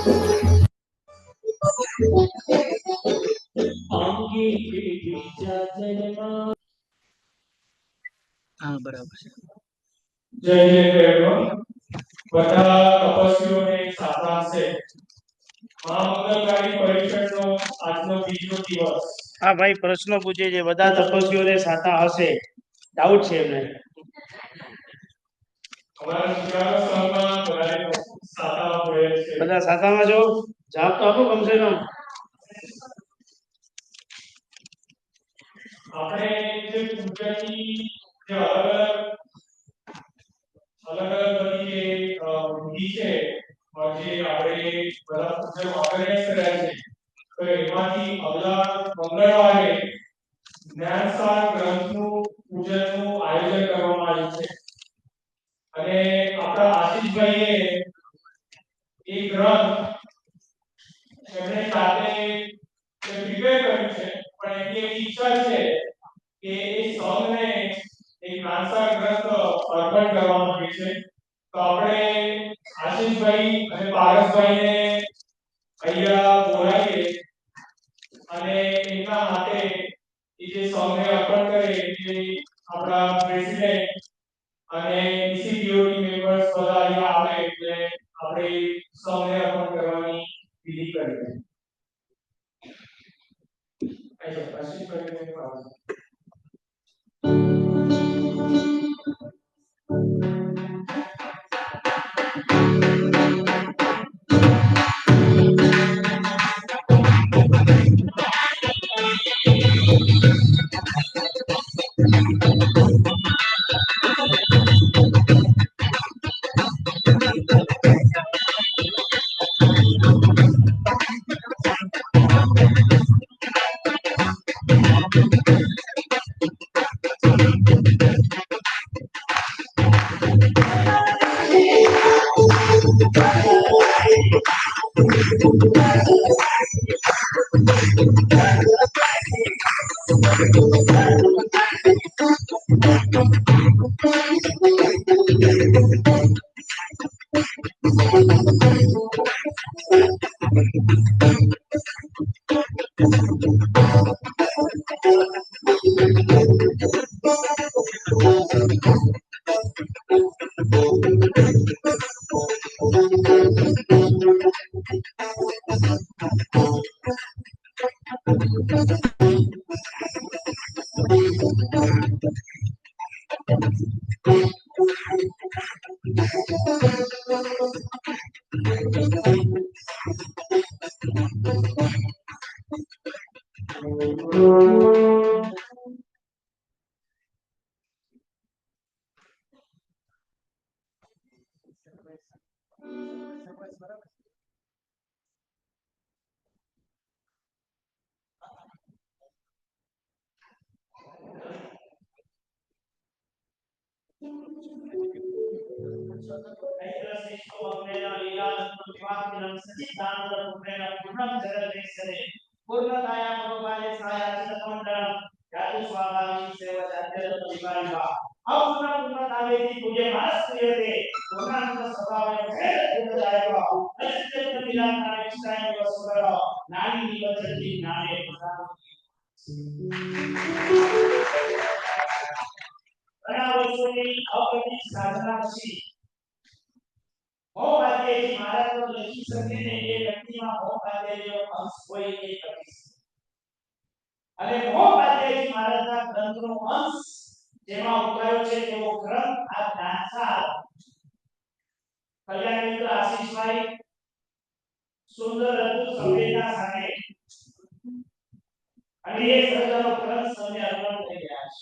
હા બરાબર છે. જય જય બધા તપસ્વીઓને સારાંશે મહામંગલકારી પરીક્ષણનો આજનો બીજો દિવસ. હા ભાઈ પ્રશ્નો પૂછે છે, બધા તપસ્વીઓને સાતા હશે, ડાઉટ છે એમને. અમારા સુધારો સહમાં બધા સાતા હોય છે. બધા સાતામાં જો જવાબ તો આપો કમસે કમ. આપણે જે પૂજાની જે અલગ બધી જે વિધિ છે, જે આપણે બધા પૂજન ઓર્ગેનાઇઝ કર્યા છે, તો એમાંથી અગલા મંગળવારે જ્ઞાનસાર ગ્રંથનું પૂજનનું આયોજન કરવામાં આવ્યું છે. અને આપણા આશીષભાઈએ એ ગ્રંથ એમણે જાતે પ્રિપેર કર્યું છે, પણ એમની એવી ઈચ્છા છે કે એ સંઘને એક જ્ઞાનસાર ગ્રંથ અર્પણ કરવા માંગે છે. તો આપણે આશીષભાઈ અને પારસભાઈને અહીંયા બોલાવીએ અને એમના હાથે એ જે સંઘને અર્પણ કરે એ આપણા પ્રેસિડેન્ટ અને ઈસીપીઓટી મેમ્બર્સ બધા અહીંયા આવે એટલે આપણે સંઘને અર્પણ કરવાની વિધિ કરીએ. આશીષભાઈને ઘણા વર્ષોની અવધિ સાધના પછી મોહપાત્યાજી મહારાજ તો લખી શકે ને એ વ્યક્તિમાં મોહપાત્યાજીનો અંશ કોઈ એ લખી શકે. અને મોહપાત્યાજી મહારાજના ગ્રંથનો અંશ જેમાં ઉતાર્યો છે તેવો ગ્રંથ આ જ્ઞાનસાર કલ્યાણ મિત્ર આશીષભાઈ સુંદર અદ્ભુત સંવેદના સાથે અને એ સર્જનો ગ્રંથ સામે અર્પણ થઈ ગયા છે.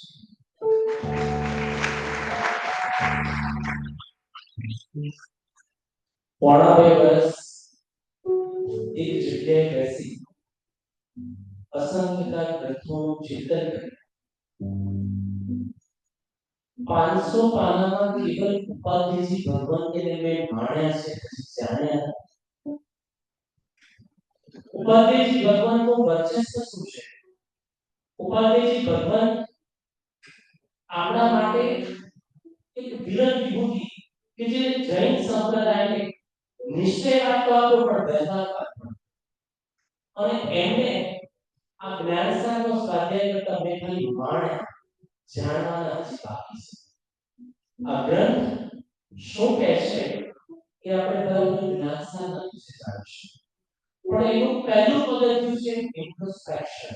પોણા 2 વર્ષ એક જગ્યાએ બેસી અસંખ્ય ગ્રંથોનું ચિંતન કર્યું. 500 પાનામાં કેવલ ઉપાધ્યાયજી ભગવંતને મેં માણ્યા છે, જાણ્યા. ઉપાધ્યાયજી ભગવંતનું વર્ચસ્વ શું છે? ઉપાધ્યાયજી ભગવંત આપણા માટે એક વિરલ વિભૂતિ કે જે જૈન સંપ્રદાયને નિશ્ચય વાતો આપો પણ વ્યવહાર આપો. અને એમને આ જ્ઞાન સારનો સ્વાધ્યાય કરતા મેં ખાલી માણ્યા જાણવાના હજી બાકી છે. આ ગ્રંથ શું કહે છે એ આપણે બરાબર જ્ઞાન સાર નથી જાણીશું. પણ એનું પહેલું પગથિયું છે ઇન્ટ્રોસ્પેક્શન.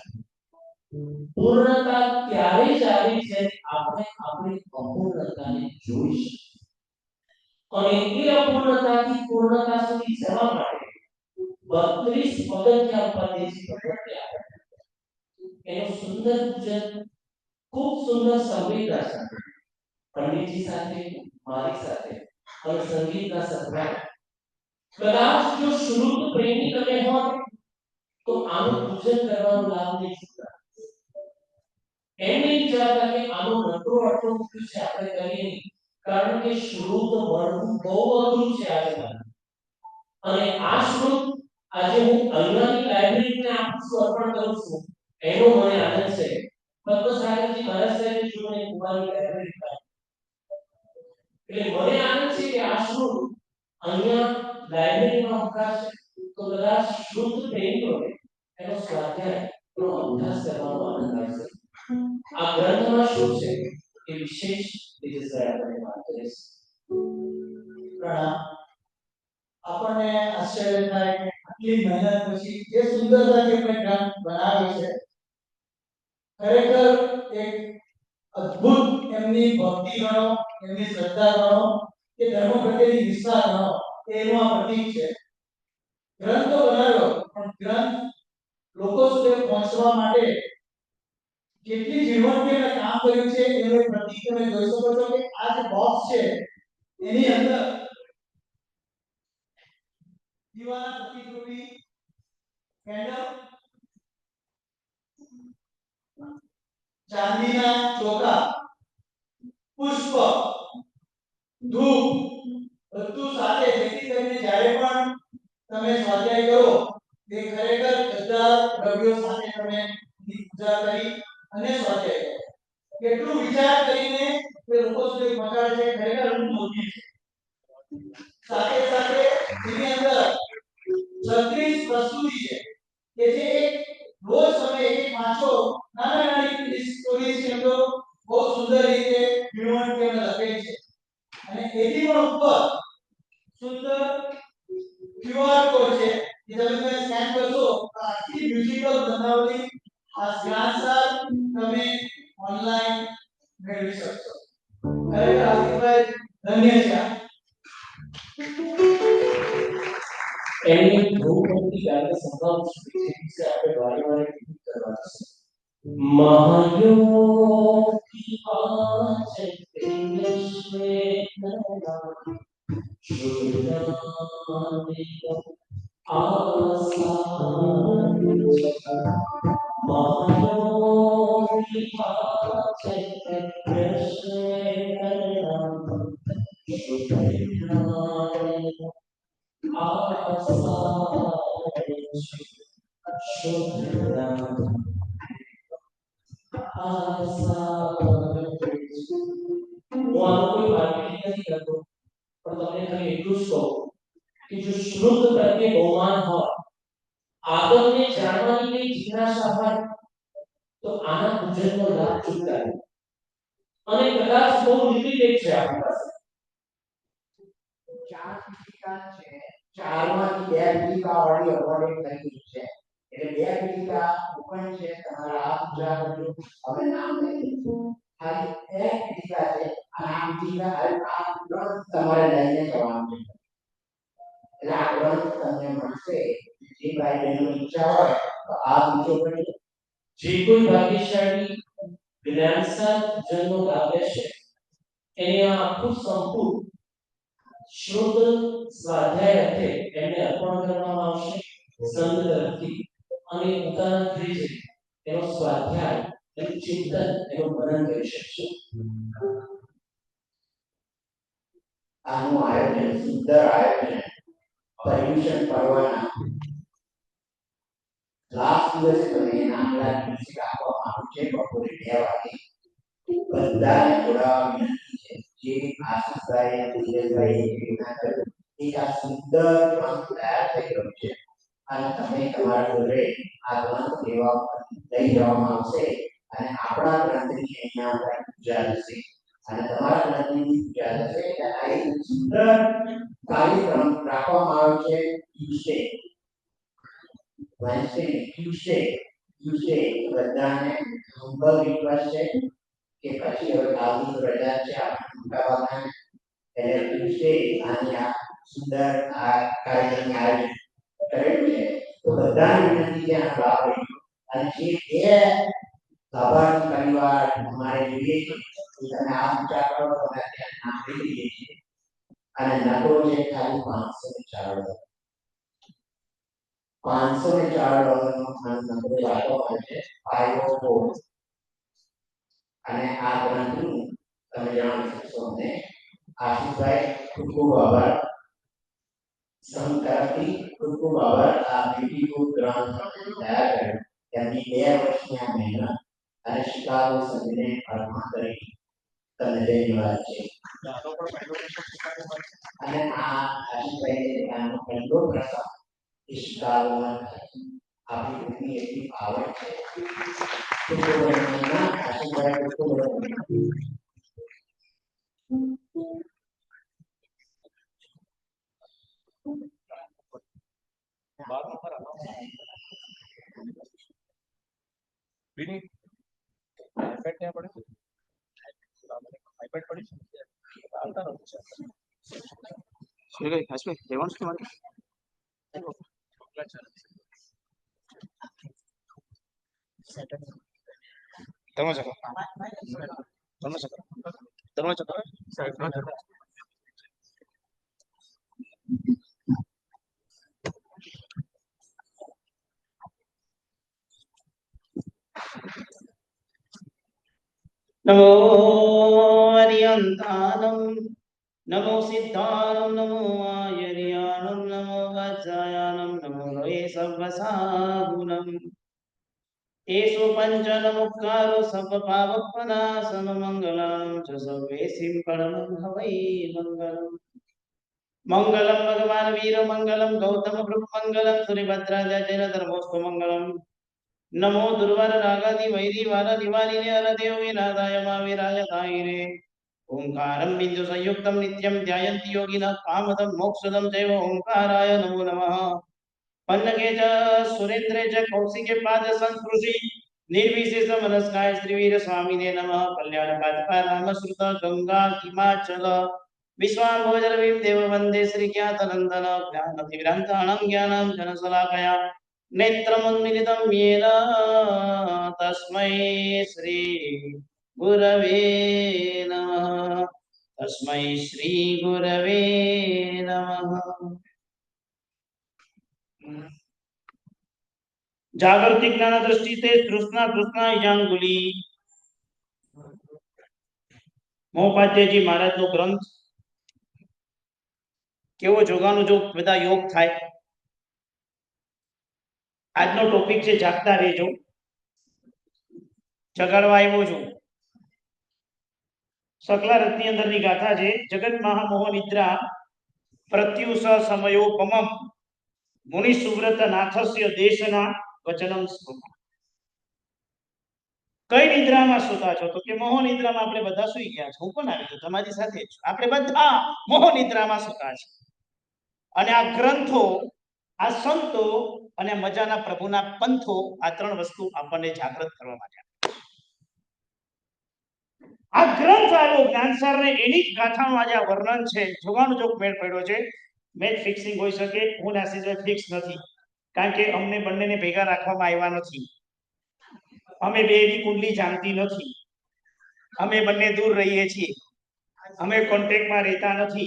પૂર્ણતા ત્યારે જ આવે જ્યારે આપણે આપણી અપૂર્ણતાને જોઈશું. અને એ અપૂર્ણતાથી પૂર્ણતા સુધી જવા માટે 32 પગથિયા ઉપાધ્યાયજી ભટ્ટે આપ્યા. એનું સુંદર પૂજન, ખૂબ સુંદર સંવેદના સાથે પંડિતજી સાથે, મારી સાથે અને સંગીતના સદભાવ. કદાચ જો શ્રુત પ્રેમી તમે હોત તો આનું પૂજન કરવાનો લાભ નહીં શકતા. એમ નહીં વિચારતા કે આનો નકરો અર્થો મૂક્યું છે આપણે કરીએ નહીં, કારણ કે શ્રુત મળવું બહુ અઘરું છે આજકાલ. અને આ શ્રુત આજે હું અહીંયાની લાઇબ્રેરીને આપું છું, અર્પણ કરું છું, એનો મને આનંદ છે. પદ્મસાગરજી મહારાજ સાહેબે જો મને કુમારની લાઇબ્રેરી પાડી, એટલે મને આનંદ છે કે આ શ્રુત અહીંયા લાઇબ્રેરીમાં મુકાશે તો કદાચ શ્રુત પ્રેમીઓને એનો સ્વાધ્યાય, એનો અભ્યાસ કરવાનો આનંદ આવશે. આ ગ્રંથમાં શું છે એ વિશેષ રીતે આપણે વાત કરીશું. પ્રણામ. આપણને આશ્ચર્ય થાય કે આટલી મહેનત પછી જે સુંદરતાથી આપણે ગ્રંથ બનાવ્યો છે, ખરેખર એક અદ્ભુત એમની ભક્તિ ગણો, એમની શ્રદ્ધા ગણો કે ધર્મ પ્રત્યેની નિષ્ઠા ગણો, એનું આ પ્રતીક છે. ગ્રંથ તો બનાવ્યો, પણ ગ્રંથ લોકો સુધી પહોંચવા માટે કેટલી ઝીણવટથી એમણે કામ કર્યું છે એનું એક પ્રતીક તમે જોઈ શકો છો કે આ જે બોક્સ છે એની અંદર દીવાના પ્રતિકરૂપી કેન્ડલ, ચાંદીના ચોખા, પુષ્પ, ધૂપ, બધું સાથે, જેથી કરીને જ્યારે પણ તમે સ્વાધ્યાય કરો તે ખરેખર બધા દ્રવ્યો સાથે તમે પૂજા કરી અને સ્વાધ્યાય કરો. કેટલું વિચાર કરીને તે લોકો સુધી પહોંચાડે છે, ખરેખર મોટી છે. સાથે સાથે એની અંદર 36 પ્રસ્તુતિ છે કે જે એક રોજ તમે એક વાંચો, નાની સ્ટોરી છે, તો બહુ સુંદર રીતે ઝીણવટથી એમણે લખેલી છે. અને એથી પણ ઉપર સુંદર QR કોડ છે કે તમે સ્કેન કરશો તો આખી મ્યુઝિકલ બનાવટી આ જ્ઞાનસાર તમે ઓનલાઈન મેળવી શકશો. ખરેખર આશીર્વાદ ધન્ય છે. એની ધૂપથી ગાયને સંભળાવું છું જે વિશે આપણે વારે વારે રિપીટ કરવાનું છે. મહાયોગી વાચે શ્વેતના શુદ્ધાનિક આસાન મહાયોગી વાચે શ્વેતના શુદ્ધાનિક શ્રુત પ્રત્યે બહુમાન હોય, આગમને જાણવાની કઈ જિજ્ઞાસા હોય તો આના પૂજનનો લાભ ચૂકતા નહીં. અને કદાચ બહુ લિમિટેડ છે આપણી પાસે. 4 પીઠિકા છે, 4માંથી 2 પીઠિકા ઓલરેડી અપલોડ થઈ ગઈ છે, એટલે 2 પીઠિકા ઓપન છે. તમારા આ પૂજા કરજો, હવે નામ લખીશું. ખાલી 1 પીઠિકા છે, અને આ પીઠિકા આ ગ્રંથ તમારે લઈને જવાનું છે. એટલે આ ગ્રંથ તમને મળશે. જે ભાઈ બહેનો ઈચ્છા હોય તો આ પૂજો કરી. જે કોઈ ભાગ્યશાળી જ્ઞાનસાર પૂજનનો લાભ લેશે એને આ આખું સંપૂર્ણ શ્રુત સ્વાધ્યાય અર્થે એમને અર્પણ કરવામાં આવશે સંત તરફથી. અને પોતાના ઘરે જઈ એનો સ્વાધ્યાય, એનું ચિંતન, એનું મનન કરી શકશે. આનું આયોજન, સુંદર આયોજન, પર્યુષણ પર્વના લાસ્ટ દિવસે તમને નાના મ્યુઝિક આપવામાં આવ્યું છે. બપોરે 2 વાગે બધાને જોડાવા વિનંતી છે. જે આશીષભાઈ, ધીરજભાઈ, એક આ સુંદર ગ્રંથ તૈયાર થઈ ગયો છે અને તમે તમારા ઘરે આ ગ્રંથ લેવા લઈ જવામાં આવશે અને આપણા ગ્રંથની અહીંયા આપણે પૂજા થશે અને તમારા ગ્રંથની પૂજા થશે એટલે આ એક સુંદર કાર્યક્રમ રાખવામાં આવ્યો છે ટ્યુઝડે વેન્સડે ટ્યુઝડે બધાને હમ્બલ રિક્વેસ્ટ છે કે પછી હવે કાલની તો રજા છે આપણે મોટાભાગના એટલે ટ્યુઝડે આની આ સુંદર આ કાર્યક્રમનું આયોજન કરેલું છે તો બધાને વિનંતી છે આનો લાભ લેજો અને જે બે લાભાર્થી પરિવાર અમારે જોઈએ છે એ તમે આ વિચાર કરો તો અમે અત્યારે નામ લઈ લઈએ છીએ અને નકરો છે ખાલી $504 $504 નો નકરો રાખવામાં છે 504 અને આ ગ્રંથનું તમે જાણી શકશો અને આશીષભાઈ ખૂબ ખૂબ આભાર સંઘ તરફથી ખૂબ ખૂબ આભાર આ બ્યુટીફુલ ગ્રંથ તૈયાર કર્યો તેમની 2 વર્ષની આ મહેનત અને શિકાગો સંઘને અર્પણ કરી તમને ધન્યવાદ છે અને આ આશીષભાઈ આનો પહેલો પ્રસંગ એ શિકાગોમાં આપણી ભૂમિ એટલી આવડ છે ખૂબ ખૂબ અભિનંદન આશીષભાઈ ખૂબ ખૂબ અભિનંદન નમો અરિયંતાનમ નમો સિદ્ધાનમ નમો આયર્યાનમ નમો વજ્રાયાનમ નમો લોય સર્વસાગુણમ એષુ પંચનમુક્કારો સર્વપાવપનાશમ મંગલમ ચ સર્વે સિંપરમં હવૈ મંગલમ મંગલમ ભગવાન વીર મંગલમ ગૌતમ પ્રભુ મંગલમ સૂર્યભદ્રાજા જૈન ધર્મોસ્તુ મંગલમ નમો દુર્વાર નાગાદિ વૈરી વાર નિવારિને અરદેવ વિનાદાય મહાવીરાય તાહિરે ઓંકારમ બિંદુ સંયુક્તમ નિત્યમ ધ્યાયંતિ યોગિનઃ કામદમ મોક્ષદમ ચૈવ ઓંકારાય નમો નમઃ પન્નગે ચ સુરેન્દ્રે ચ કૌશિકે પાદ સંસ્કૃતિ निर्विशेष मनस्काय श्रीवीर स्वामिने नमः कल्याण पादपा नाम श्रुत गंगा हिमाचल विश्वाम्भोजरविं देव वंदे श्री ज्ञातनंदन ज्ञानतिग्रन्थाणं ज्ञानं जनशलाकया नेत्रमुन्मिलितं येन तस्मै श्री गुरवे नमः तस्मै श्री गुरवे नमः जागृति ज्ञान दृष्टि से तृष्णा तृष्णा ईजांगुली मोहपाध्याय जी महाराज नो ग्रंथ केवो जोगानु जो बधा योग थाय आज नो टॉपिक छे जागता रहेजो जगाड़वा आव्यो छुं सकला रथनी अंदरनी गाथा छे जगत महामोह निद्रा प्रत्युष समयोपमम मुनि सुव्रत नाथस्य देशना वचनम स्मृता कई निद्रा में सुता छो तो के मोह निद्रा में आपणे बधा सुई गया छे हूँ पण आवी गयो तमारी साथे ज आपणे बधा मोह निद्रा में सुता छे अने आ ग्रंथो आ संतो अने मजाना प्रभुना पंथो आ त्रण वस्तु आपणे जागृत करवा माटे आ ग्रंथ आव्यो ज्ञानसार ने एनी ज गाथानुं आज आ वर्णन छे जोगानु जोग मेळ पड्यो छे मैच फिक्सिंग होई शके हूँ ने आशीष फिक्स नथी कारण के अमने बंनेने भेगा राखवामां आव्या नथी अमे बेनी कुंडली जानती नथी अमे बंने दूर रहीए छीए अमे कॉन्टेक्ट में रहता नथी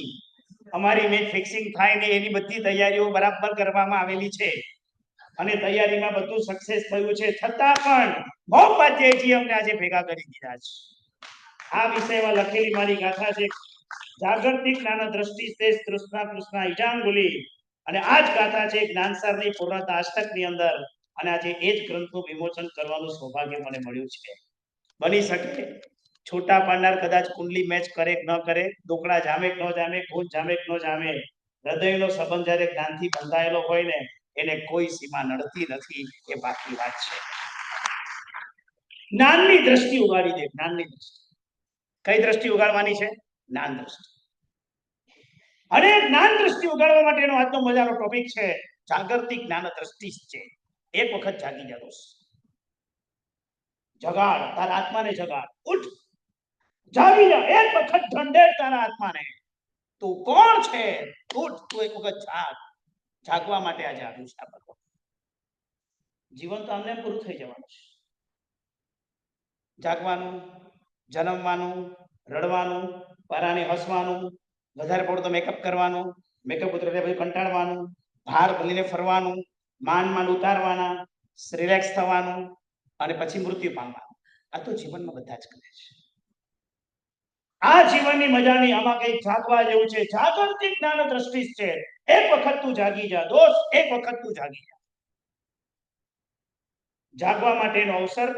अमारी मैच फिक्सिंग थाय ने एनी बधी तैयारीओ बराबर करवामां आवेली छे अने तैयारीमां बधुं सक्सेस थयुं छे छतां पण मोहपाध्यायजी अमने आजे भेगा करी दीधा छे आ विषयमां लखेली मारी गाथा छे जागृति ज्ञान दृष्टि से तृष्णा तृष्णा ईजांगुली અને આ જ ગાથા છે જ્ઞાનસારની પૂર્ણતા અષ્ટકની અંદર અને આજે એ જ ગ્રંથનું વિમોચન કરવાનું સૌભાગ્ય મને મળ્યું છે બની શકે છોટા પાડનાર કદાચ કુંડલી મેચ કરે કે ન કરે ડોકડા જામે કે ન જામે ભૂત જામે કે ન જામે હૃદયનો સંબંધ જ્યારે જ્ઞાનથી બંધાયેલો હોય ને એને કોઈ સીમા નડતી નથી. એ બાકી વાત છે. જ્ઞાનની દ્રષ્ટિ ઉગાડી દે. જ્ઞાનની દ્રષ્ટિ કઈ દ્રષ્ટિ ઉગાડવાની છે? જ્ઞાન દ્રષ્ટિ. અને જ્ઞાન દ્રષ્ટિ ઉગાડવા માટેનો આજનો મજાનો ટોપિક છે જાગૃતિ જ્ઞાન દ્રષ્ટિ છે. એક વખત જાગી જા દોસ્ત. જગાડ તારા આત્માને, જગાડ. ઉઠ, જાગી જા. એક વખત ઢંઢેર તારા આત્માને. તું કોણ છે? ઉઠ, તું એક વખત જાગ. જાગવા માટે આજે આવ્યું છે આ ભગવાન. જીવન તો આમને પૂરું થઈ જવાનું છે. જાગવાનું, જન્મવાનું, રડવાનું, પરાણે હસવાનું, વધારે પડતો મેકઅપ કરવાનું, મેકઅપ ઉતરે પછી કંટાળવાનું, ભાર ભલીને ફરવાનું, માન ઉતારવાના, રિલેક્સ થવાનું અને પછી મૃત્યુ પામવાનું. આ તો જીવનમાં બધા જ કરે છે. આ જીવનની મજાની આમાં કઈ જાગવા જેવું છે. જાગૃતિ જ્ઞાન દ્રષ્ટિ છે. એક વખત તું જાગી જા દોસ્ત. એક વખત તું જાગી જા. જાગવા માટેનો અવસર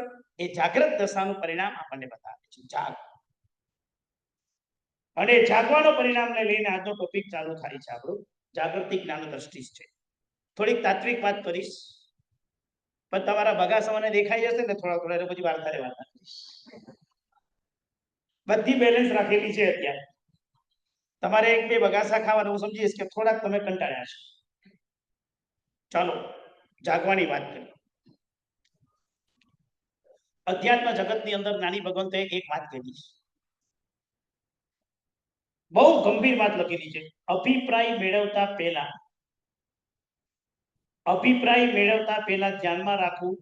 એ જાગૃત દશાનું પરિણામ આપણને બતાવે છે. જાગ. અને જાગવાનો પરિણામને લઈને આજનો ટોપિક ચાલુ થાય છે આપણું જાગૃતિ જ્ઞાન દ્રષ્ટિ છે. થોડીક તાત્વિક વાત કરીશ પણ તમારા બગાસાઓને દેખાઈ જશે ને થોડા એટલે પછી વાર્તા રહેવાના. બધી બેલેન્સ રાખેલી છે અત્યારે. તમારે એક બે બગાસા ખાવાનું હું સમજીશ કે થોડાક તમે કંટાળ્યા છો. ચાલો જાગવાની વાત કરીએ. અધ્યાત્મ જગતની અંદર જ્ઞાની ભગવંતે એક વાત કીધી છે. બહુ ગંભીર વાત લખેલી છે. અભિપ્રાય મેળવતા પહેલા ધ્યાનમાં રાખવું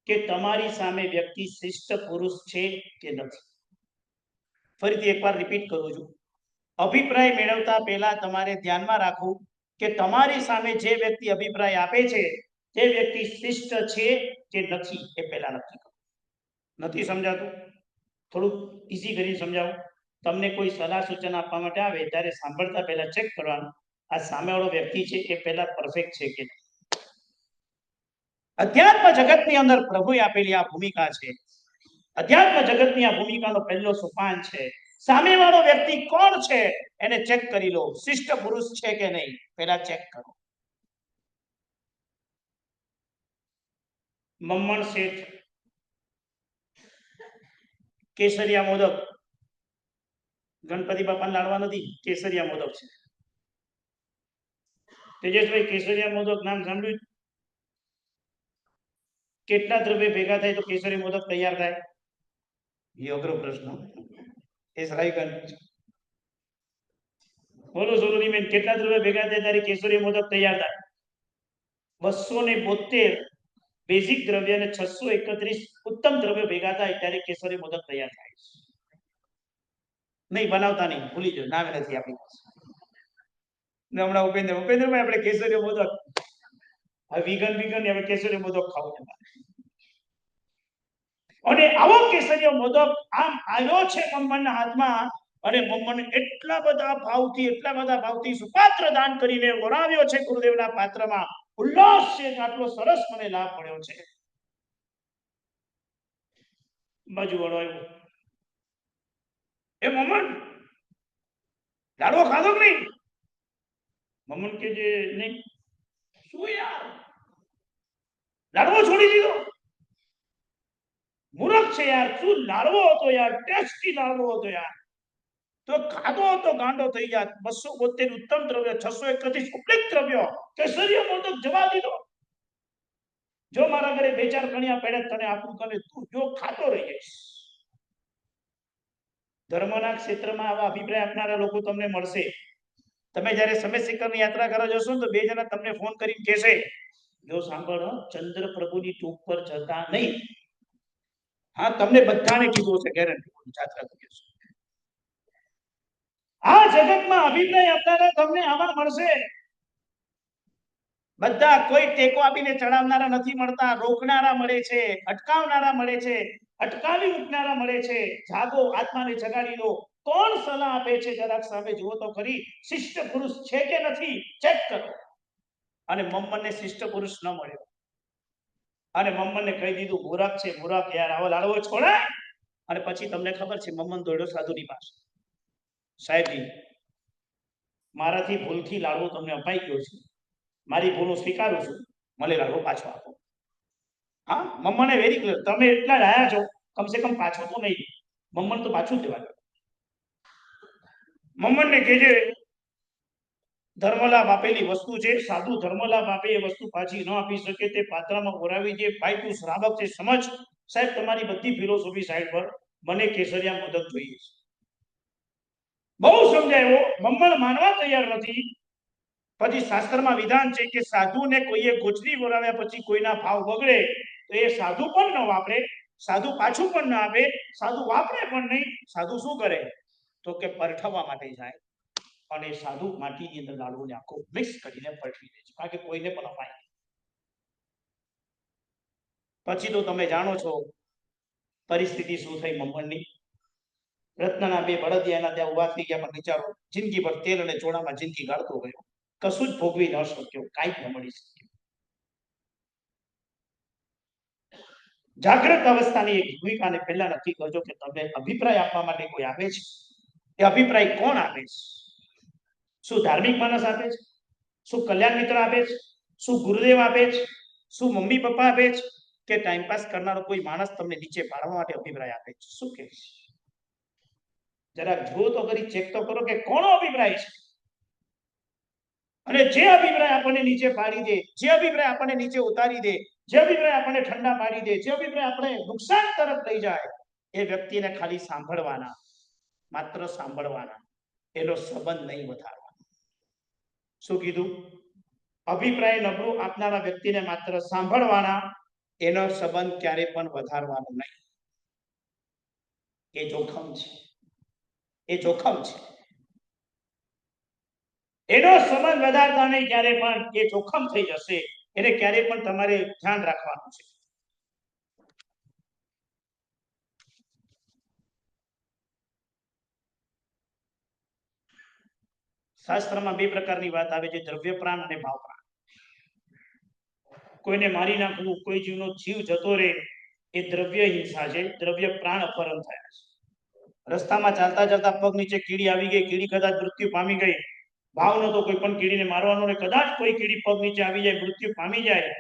કે તમારી સામે વ્યક્તિ શિષ્ટ પુરુષ છે કે નથી. ફરીથી એકવાર રિપીટ કરું છું. અભિપ્રાય મેળવતા પહેલા તમારે ધ્યાનમાં રાખવું કે તમારી સામે જે વ્યક્તિ અભિપ્રાય આપે છે તે વ્યક્તિ શિષ્ટ છે કે નથી એ પહેલા નક્કી કરો. નથી સમજાતું? થોડું ઈઝી કરીને સમજાવું. તમને કોઈ સલાહ સૂચન આપવા માટે આવે ત્યારે સાંભળતા પહેલા ચેક કરવાનું આ સામેવાળો વ્યક્તિ છે એ પહેલા પરફેક્ટ છે કે નહીં. અધ્યાત્મ જગતની અંદર પ્રભુએ આપેલી આ ભૂમિકા છે. અધ્યાત્મ જગતની આ ભૂમિકાનો પહેલો સોપાન છે. સામેવાળો વ્યક્તિ કોણ છે એને ચેક કરી લો. શિષ્ટ પુરુષ છે કે નહીં પહેલા ચેક કરો. મમ્મણ શેઠ કેસરિયા મોદક, ગણપતિ બાપા લાડવા નથી, કેસરિયા મોદક છે. તેજસભાઈ કેસરિયા મોદક નામ સાંભળ્યું? કેટલા દ્રવ્ય ભેગા થાય તો કેસરી મોદક તૈયાર થાય? એ અઘરો પ્રશ્ન. એ સરાઈકન બોલો સોનુની બેન, કેટલા દ્રવ્ય ભેગા થાય ત્યારે કેસરી મોદક તૈયાર થાય? 272 બેઝિક દ્રવ્ય અને 631 ઉત્તમ દ્રવ્ય ભેગા થાય ત્યારે કેસરી મોદક તૈયાર થાય. નહીં બનાવતા નહીં, ભૂલી જાઓ, નામ નથી આપણી પાસે. ને હમણાં ઉપેન્દ્રભાઈ આપણે કેસરી મોદક વિગન હવે કેસરી મોદક ખાવું છે. અને આવો કેસરીયો મોદક આમ આવ્યો છે મમ્મણના હાથમાં અને મમ્મણ એટલા બધા ભાવથી સુપાત્ર દાન કરીને વરાવ્યો છે ગુરુદેવના પાત્રમાં. ઉલ્લાસ છે, આટલો સરસ મને લાભ મળ્યો છે. બાજુ વાળો આવ્યો, એ મમ્મણ લાડવો ખાધો કે નહીં? મમ્મણ કે જે નહીં. શું યાર, લાડવો છોડી દીધો? મૂર્ખ છે યાર. શું લાડવો હતો યાર, ટેસ્ટી લાડવો હતો યાર. તો ખાધો તો ગાંડો થઈ જાય. 272 ઉત્તમ દ્રવ્ય, 631 ઉપલિક દ્રવ્ય, કેસરીયો મોદક જવા દીધો. જો મારા ઘરે 2-4 કણિયા પડે તને આપું, તને તું જો ખાતો રહી જઈશ. ધર્મના ક્ષેત્રમાં આવા અભિપ્રાય આપનારા લોકો તમને મળશે. તમે જ્યારે સમય શિખરની યાત્રા કરવા જશો ને તો 2 જણા તમને ફોન કરીને કહેશે, જો સાંભળો, ચંદ્ર પ્રભુની ટૂંક પર જતા નહીં. હા, તમને બધાને કીધું હશે, ગેરંટી યાત્રા કરીશું. આ જગતમાં અભિપ્રાય આપનારા તમને આમાં મળશે. બધા કોઈ ટેકો આપીને ચડાવનારા નથી મળતા. રોકનારા મળે છે, અટકાવનારા મળે છે, અટકાવી મૂકનારા મળે છે. જાગો, આત્માને જગાડી લો. કોણ સલાહ આપે છે જરાક સામે જુઓ તો ખરી. શિષ્ટ પુરુષ છે કે નથી ચેક કરો. અને મમ્મણને શિષ્ટ પુરુષ ન મળ્યો અને મમ્મણને કહી દીધું મૂરખ છે, મૂરખ યાર, આવો લાડવો છોડાય. અને પછી તમને ખબર છે મમ્મણ દોડ્યો સાધુની પાસે. સાહેબજી, મારાથી ભૂલથી લાડવો તમને અપાઈ ગયો છે, મારી ભૂલ હું સ્વીકારું છું, મને લાડવો પાછો આપો. હા, મમ્માને વેરી ક્લિયર, તમે એટલા ડાયા છો, કમસે કમ પાછો તો નહીં, મમ્મન તો પાછું જ દેવા દો. મમ્મનને કહેજે ધર્મલાભ આપેલી વસ્તુ છે, સાધુ ધર્મલાભ આપે એ વસ્તુ પાછી ન આપી શકે, તે પાત્રમાં ઓરાવી દે. ભાઈ તું શ્રાવક છે, સમજ. સાહેબ તમારી બધી ફિલોસોફી સાઈડ પર, મને કેસરિયા મોદક જોઈએ છે. બહુ સમજાયો, મમ્મણ માનવા તૈયાર નથી. પછી શાસ્ત્રમાં વિધાન છે કે સાધુને કોઈએ ગોચરી બોલાવ્યા પછી કોઈના ભાવ બગડે તો એ સાધુ પણ ન વાપરે, સાધુ પાછું પણ ના આપે, સાધુ વાપરે પણ નહીં. સાધુ શું કરે તો કે પરઠવા માટે જાય અને સાધુ માટીની અંદર લાડુને આખો મિક્સ કરીને પલટી દે છે, કારણ કે કોઈને પણ અપાય. પછી તો તમે જાણો છો પરિસ્થિતિ શું થઈ મમ્મણની. રત્નના બે બળદિયાના ત્યાં ઉભા થઈ ગયા, પણ વિચારો જિંદગી પર તેલ અને ચોળામાં જિંદગી ગાળતો ગયો, કશું જ ભોગવી ન શક્યો, કાંઈ ન મળી શક્યું. જાગૃત અવસ્થાની એક ભૂમિકાને પહેલા નક્કી કરજો કે તમને અભિપ્રાય આપવા માટે કોઈ આપે છે, એ અભિપ્રાય કોણ આપે છે? શું ધાર્મિક માણસ આપે છે? શું કલ્યાણ મિત્ર આપે છે? શું ગુરુદેવ આપે છે? શું મમ્મી પપ્પા આપે છે? કે ટાઈમપાસ કરનારો કોઈ માણસ તમને નીચે પાડવા માટે અભિપ્રાય આપે છે? શું કહે છે? જરા જુઓ તો કરી, ચેક તો કરો કે કોનો અભિપ્રાય છે. અને જે અભિપ્રાય આપણને નીચે પાડી દે, જે અભિપ્રાય આપણને નીચે ઉતારી દે, જે અભિપ્રાય આપણને ઠંડા પાડી દે, જે અભિપ્રાય આપણે નુકસાન તરફ લઈ જાય, એ વ્યક્તિને ખાલી સાંભળવાના, માત્ર સાંભળવાના, એનો સંબંધ નહીં વધારવાનો. શું કીધું? અભિપ્રાય નબળું આપનારા વ્યક્તિને માત્ર સાંભળવાના, એનો સંબંધ ક્યારે પણ વધારવાનો નહીં. એ જોખમ છે, એ જોખમ છે. એનો સંબંધ વધારતા નહીં, ક્યારે પણ એ જોખમ થઈ જશે. એને ક્યારે પણ તમારે ધ્યાન રાખવાનું છે. શાસ્ત્રમાં બે પ્રકારની વાત આવે છે, દ્રવ્ય પ્રાણ અને ભાવ પ્રાણ. કોઈને મારી નાખવું, કોઈ જીવનો જીવ જતો રહે, એ દ્રવ્ય હિંસા છે. દ્રવ્ય પ્રાણ અપહરણ થયા છે. રસ્તામાં ચાલતા ચાલતા પગ નીચે કીડી આવી ગઈ, કીડી કદાચ મૃત્યુ પામી ગઈ, ભાવ નતો કોઈ પણ કીડીને મારવાનો, ને કદાચ કોઈ કીડી પગ નીચે આવી જાય, મૃત્યુ પામી જાય,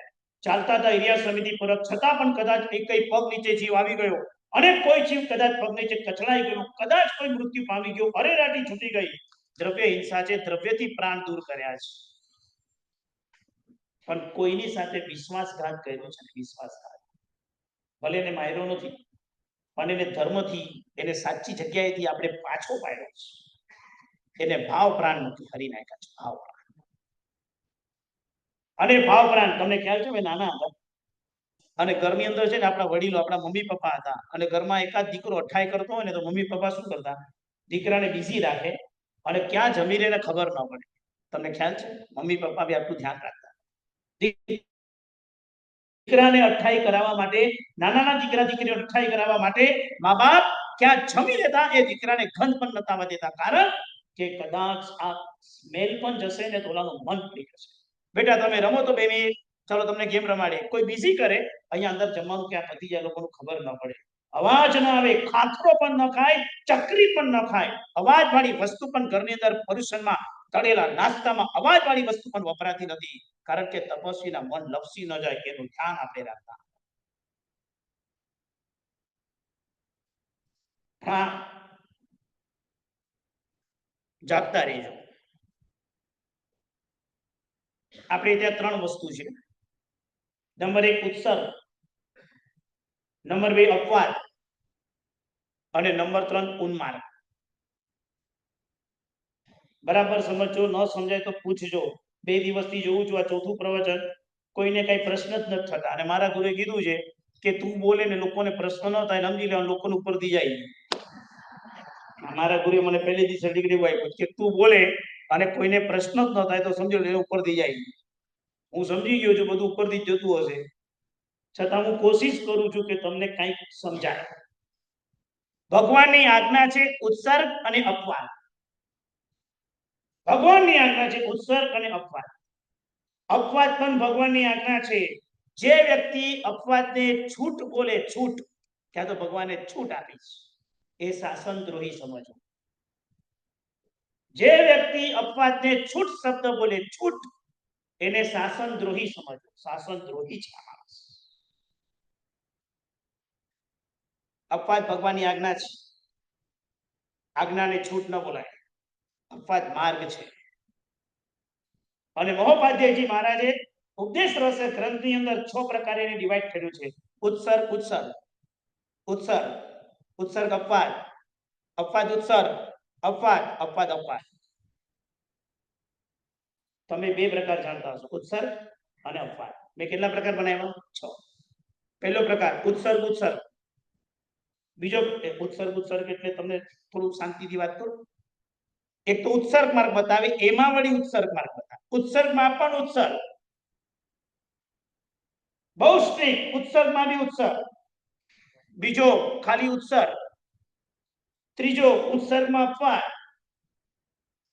ચાલતા હતા એરિયા સમિતિ પર, છતાં પણ કદાચ એક પગ નીચે જીવ આવી ગયો, અને કોઈ જીવ કદાચ પગ નીચે કચડાઈ ગયો, કદાચ કોઈ મૃત્યુ પામી ગયો, અરેરાટી છૂટી ગઈ, દ્રવ્ય હિંસા છે. દ્રવ્યથી પ્રાણ દૂર કર્યા છે. પણ કોઈની સાથે વિશ્વાસઘાત કર્યો છે, વિશ્વાસઘાત. ભલે એને માર્યો નથી, પણ એને ધર્મથી, એને સાચી જગ્યાએથી આપણે પાછો પાડ્યો છે. એને ભાવ પ્રાણ નથી હરી નાખ્યા છે, ભાવ પ્રાણ. અને ભાવ પ્રાણ તમને ખ્યાલ છે, નાના હતા અને ઘરની અંદર છે ને આપણા વડીલો, આપણા મમ્મી પપ્પા હતા, અને ઘરમાં એકાદ દીકરો અઠાઈ કરતો હોય ને તો મમ્મી પપ્પા શું કરતા? દીકરાને બિઝી રાખે અને ક્યાં જમી રહે ખબર ન પડે. તમને ખ્યાલ છે? મમ્મી પપ્પા બી આટલું ધ્યાન રાખતા. દીકરાને અઠાઈ કરાવવા માટે, નાના દીકરા દીકરીઓ અઠાઈ કરાવવા માટે મા બાપ ક્યાં જમી લેતા, એ દીકરાને ગંધ પણ નતા દેતા. કારણ કે કદાચ આ સ્મેલ પણ જશે ને તો ઓલાનું મન પડી જશે. બેટા તમે રમો તો 2 મિનિટ, ચાલો તમને ગેમ રમાડે. કોઈ બિઝી કરે, અહીંયા અંદર જમવાનું ક્યાં પતી જાય, લોકોનું ખબર ન પડે. અવાજ ન આવે, ખાખરો પણ ન ખાય, ચકરી પણ ન ખાય, અવાજ વાળી વસ્તુ પણ ઘરની અંદર પરુષણમાં તળેલા નાસ્તામાં અવાજ વાળી વસ્તુ પણ વપરાતી નથી. કારણ કે તપસ્વીના મન લપસી ન જાય એનું ધ્યાન આપણે રાખતા. હા, જાગતા રહેજો. આપણે ત્યાં 3 વસ્તુ છે. નંબર 1 ઉત્સર્ગ, નંબર 2 અપવાદ, અને નંબર 3 ઉન્માર્ગ. બરાબર સમજો, ન સમજાય તો પૂછજો. 2 દિવસથી જોઉં છું આ ચોથું પ્રવચન, કોઈને કઈ પ્રશ્ન જ નથી થતા. અને મારા ગુરુએ કીધું છે કે તું બોલે ને લોકોને પ્રશ્ન ન થાય, સમજી લેવાનું લોકોને ઉપરથી જાય. મારા ગુરુએ મને પહેલેથી સર્ટિફિકેટ આપ્યું કે તું બોલે અને કોઈને પ્રશ્ન જ ન થાય તો સમજો એને ઉપરથી જાય. હું સમજી ગયો છું બધું ઉપરથી જ જતું હશે, છતાં હું કોશિશ કરું છું કે તમને કંઈક સમજાય. ભગવાનની આજ્ઞા છે ઉત્સર્ગ અને અપવાદ. ભગવાનની આજ્ઞા છે ઉત્સર્ગ અને અપવાદ. અપવાદ પણ ભગવાનની આજ્ઞા છે. જે વ્યક્તિ અપવાદને છૂટ બોલે, છૂટ, ત્યાં તો ભગવાને છૂટ આપી છે, એ શાસનદ્રોહી સમજો. જે વ્યક્તિ વ્યક્તિ અપવાદને છૂટ શબ્દ બોલે, છૂટ, એને શાસનદ્રોહી સમજો. શાસનદ્રોહી છે આ માણસ. અપવાદ ભગવાનની આજ્ઞા છે. આજ્ઞાને છૂટ ન બોલાય. અપવાદ માર્ગ છે. અને મહોપાધ્યાયજી મહારાજે ઉપદેશ રસ ગ્રંથની અંદર 6 પ્રકારે એને ડિવાઈડ કર્યું છે. ઉત્સર્ગ, ઉત્સર્ગ, ઉત્સર્ગ, ઉત્સર્ગ અપવાદ, અપવાદ ઉત્સર્ગ, અપવાદ, અપવાદ અપવાદ. તમે 2 પ્રકાર જાણતા હશો, ઉત્સર્ગ અને અપવાદ. મેં કેટલા પ્રકાર બનાવ્યા? 6. પહેલો પ્રકાર ઉત્સર્ગ, ઉત્સર્ગ. બીજો ઉત્સર્ગ, ઉત્સર્ગ એટલે તમને થોડું શાંતિથી વાત કરું. એક તો ઉત્સર્ગ માર્ગ બતાવે, એમાં વળી ઉત્સર્ગ માર્ગ બતાવે. ઉત્સર્ગમાં પણ ઉત્સર્ગ, બહુ સ્ટ્રિક્ટ. ઉત્સર્ગમાં બી ઉત્સર્ગ. બીજો ખાલી ઉત્સર્ગ. ત્રીજો ઉત્સર્ગમાં અપવાદ.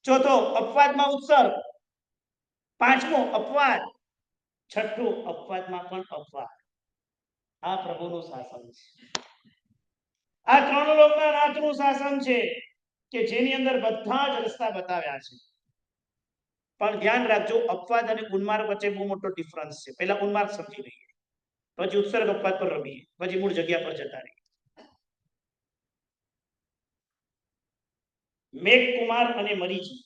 ચોથો અપવાદમાં ઉત્સર્ગ. પાંચમો અપવાદ. છઠ્ઠું અપવાદમાં પણ અપવાદ. આ પ્રભુનું શાસન છે. આ 3 લોકના નાથનું શાસન છે કે જેની અંદર બધા જ રસ્તા બતાવ્યા છે. પણ ધ્યાન રાખજો, અપવાદ અને ઉન્માર્ગ વચ્ચે બહુ મોટો ડિફરન્સ છે. પહેલા ઉન્માર્ગ સમજી લઈએ, પછી ઉત્સર્ગ અપવાદ પર રમીએ, પછી મૂળ જગ્યા પર જતા રહીએ. મેઘકુમાર અને મરીચી.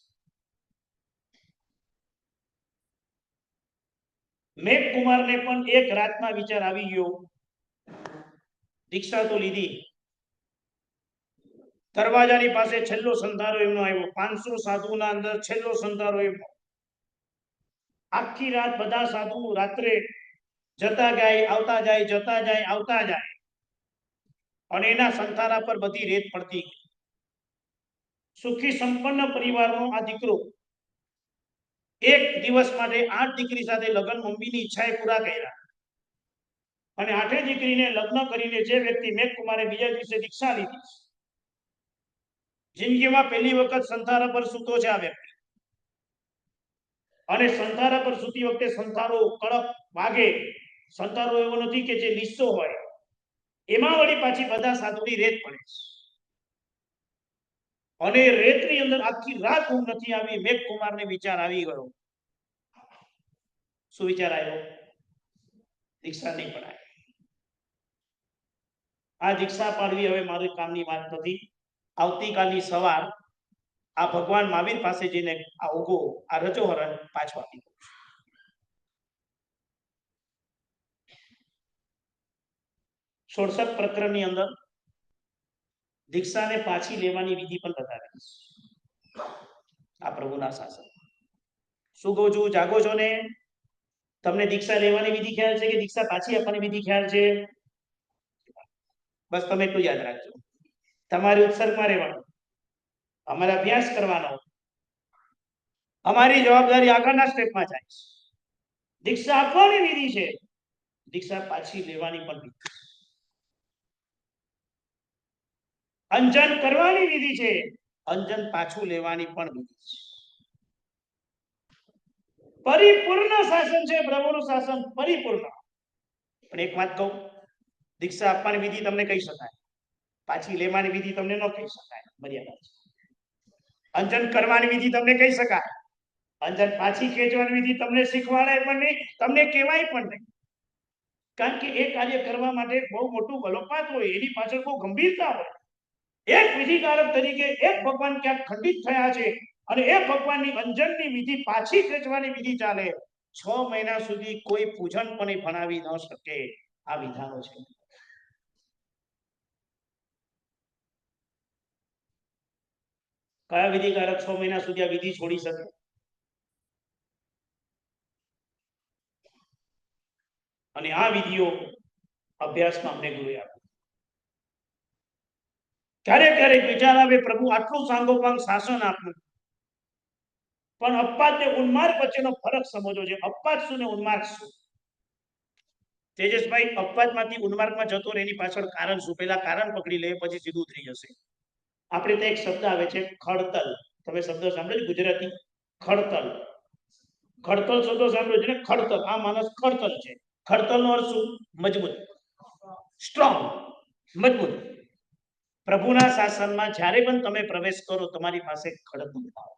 મેઘકુમારને પણ એક રાતમાં વિચાર આવી ગયો. દીક્ષા તો લીધી, દરવાજાની પાસે છેલ્લો સંધારો એમનો આવ્યો. 500 સાધુના અંદર છેલ્લો સંધારો એમનો. આખી રાત બધા સાધુ રાત્રે જતા જાય, આવતા જાય, જતા જાય, આવતા જાય. અને એના સંતારા પર બધી રેત પડતી. સુખી સંપન્ન પરિવારનો આ દીકરો એક દિવસ માટે 8 દીકરી સાથે લગ્ન મમ્મીની ઈચ્છાએ પૂરા કર્યા. અને 8 દીકરીને લગ્ન કરીને જે વ્યક્તિ મેઘકુમારે બીજા દિવસે દીક્ષા લીધી, જિંદગીમાં પહેલી વખત સંતારા પર સૂતો છે આ વ્યક્તિ. અને સંતારા પર સૂતી વખતે સંતારો કડક વાગે. સંતારો એવો નથી કે જે લીસો હોય, એમાં વળી પાછી બધા સાધુની રેત પડે છે. અને રેતની અંદર આખી રાત ઊંઘ નથી આવી. મેઘકુમારને વિચાર આવી ગયો. શું વિચાર આવ્યો? દીક્ષા નહીં પડાય. આ દીક્ષા પાડવી હવે મારી કામની વાત નથી. આવતીકાલની સવાર આ ભગવાન મહાવીર પાસે જઈને આ ઉગો, આ રજો હરણ પાછો આપી દઉં. ષોડશક પ્રકરણની અંદર દીક્ષાને પાછી લેવાની વિધિ પણ બતાવી છે. આ પ્રભુના શાસન. શું કહું છું? જાગો છો ને? તમને દીક્ષા લેવાની વિધિ ખ્યાલ છે કે દીક્ષા પાછી આપવાની વિધિ ખ્યાલ છે? બસ તમે એટલું યાદ રાખજો. તમારી ઉત્સર્ગમાં રહેવાનું, અમારે અભ્યાસ કરવાનો, અમારી જવાબદારી આગળના સ્ટેપમાં જાય છે. દીક્ષા આપવાની વિધિ છે, દીક્ષા પાછી લેવાની પણ વિધિ છે. અંજન કરવાની વિધિ છે, અંજન પાછું લેવાની પણ વિધિ છે. પરિપૂર્ણ શાસન છે પ્રભુનું શાસન, પરિપૂર્ણ. પણ એક વાત કહું, દીક્ષા આપવાની વિધિ તમને કહી શકાય, પાછી લેવાની વિધિ તમને ન કહી શકાય, મર્યાદા છે. અંજન કરવાની વિધિ તમને કહી શકાય, અંજન પાછી ખેંચવાની વિધિ તમને શીખવાડાય પણ નહીં, તમને કહેવાય પણ નહીં. કારણ કે એ કાર્ય કરવા માટે બહુ મોટું વલોપાત હોય, એની પાછળ બહુ ગંભીરતા હોય. એક વિધિકારક તરીકે એક ભગવાન ક્યાંક ખંડિત થયા છે અને એ ભગવાનની અંજનની વિધિ પાછી ખેંચવાની વિધિ ચાલે. 6 મહિના સુધી કોઈ પૂજન પણ ભણાવી ન શકે. આ વિધાનો છે. કયા વિધિકારક 6 મહિના સુધી આ વિધિ છોડી શકે? અને આ વિધિઓ અભ્યાસમાં અમને ગુરુએ આપ્યો. ક્યારેક ક્યારેક વિચાર આવે પ્રભુ આટલું સાંગોપાંગ શાસન આપ્યું, પણ અપવાદ ને ઉન્માર્ગ વચ્ચેનો ફરક સમજવો છે. અપવાદ શું ને ઉન્માર્ગ શું? તેજસભાઈ, અપવાદમાંથી ઉન્માર્ગમાં જતો રહે એની પાછળ કારણ શું? પહેલા કારણ પકડી લે, પછી સીધું ઉતરી જશે. આપણે ત્યાં એક શબ્દ આવે છે ખડતલ. તમે શબ્દ સાંભળ્યો ગુજરાતી? ખડતલ. ખડતલ શબ્દ સાંભળ્યો છે ને? ખડતલ. આ માણસ ખડતલ છે. ખડતલ નો અર્થ શું? મજબૂત, સ્ટ્રોંગ, મજબૂત. પ્રભુના શાસનમાં જ્યારે પણ તમે પ્રવેશ કરો, તમારી પાસે ખડતલ આવે.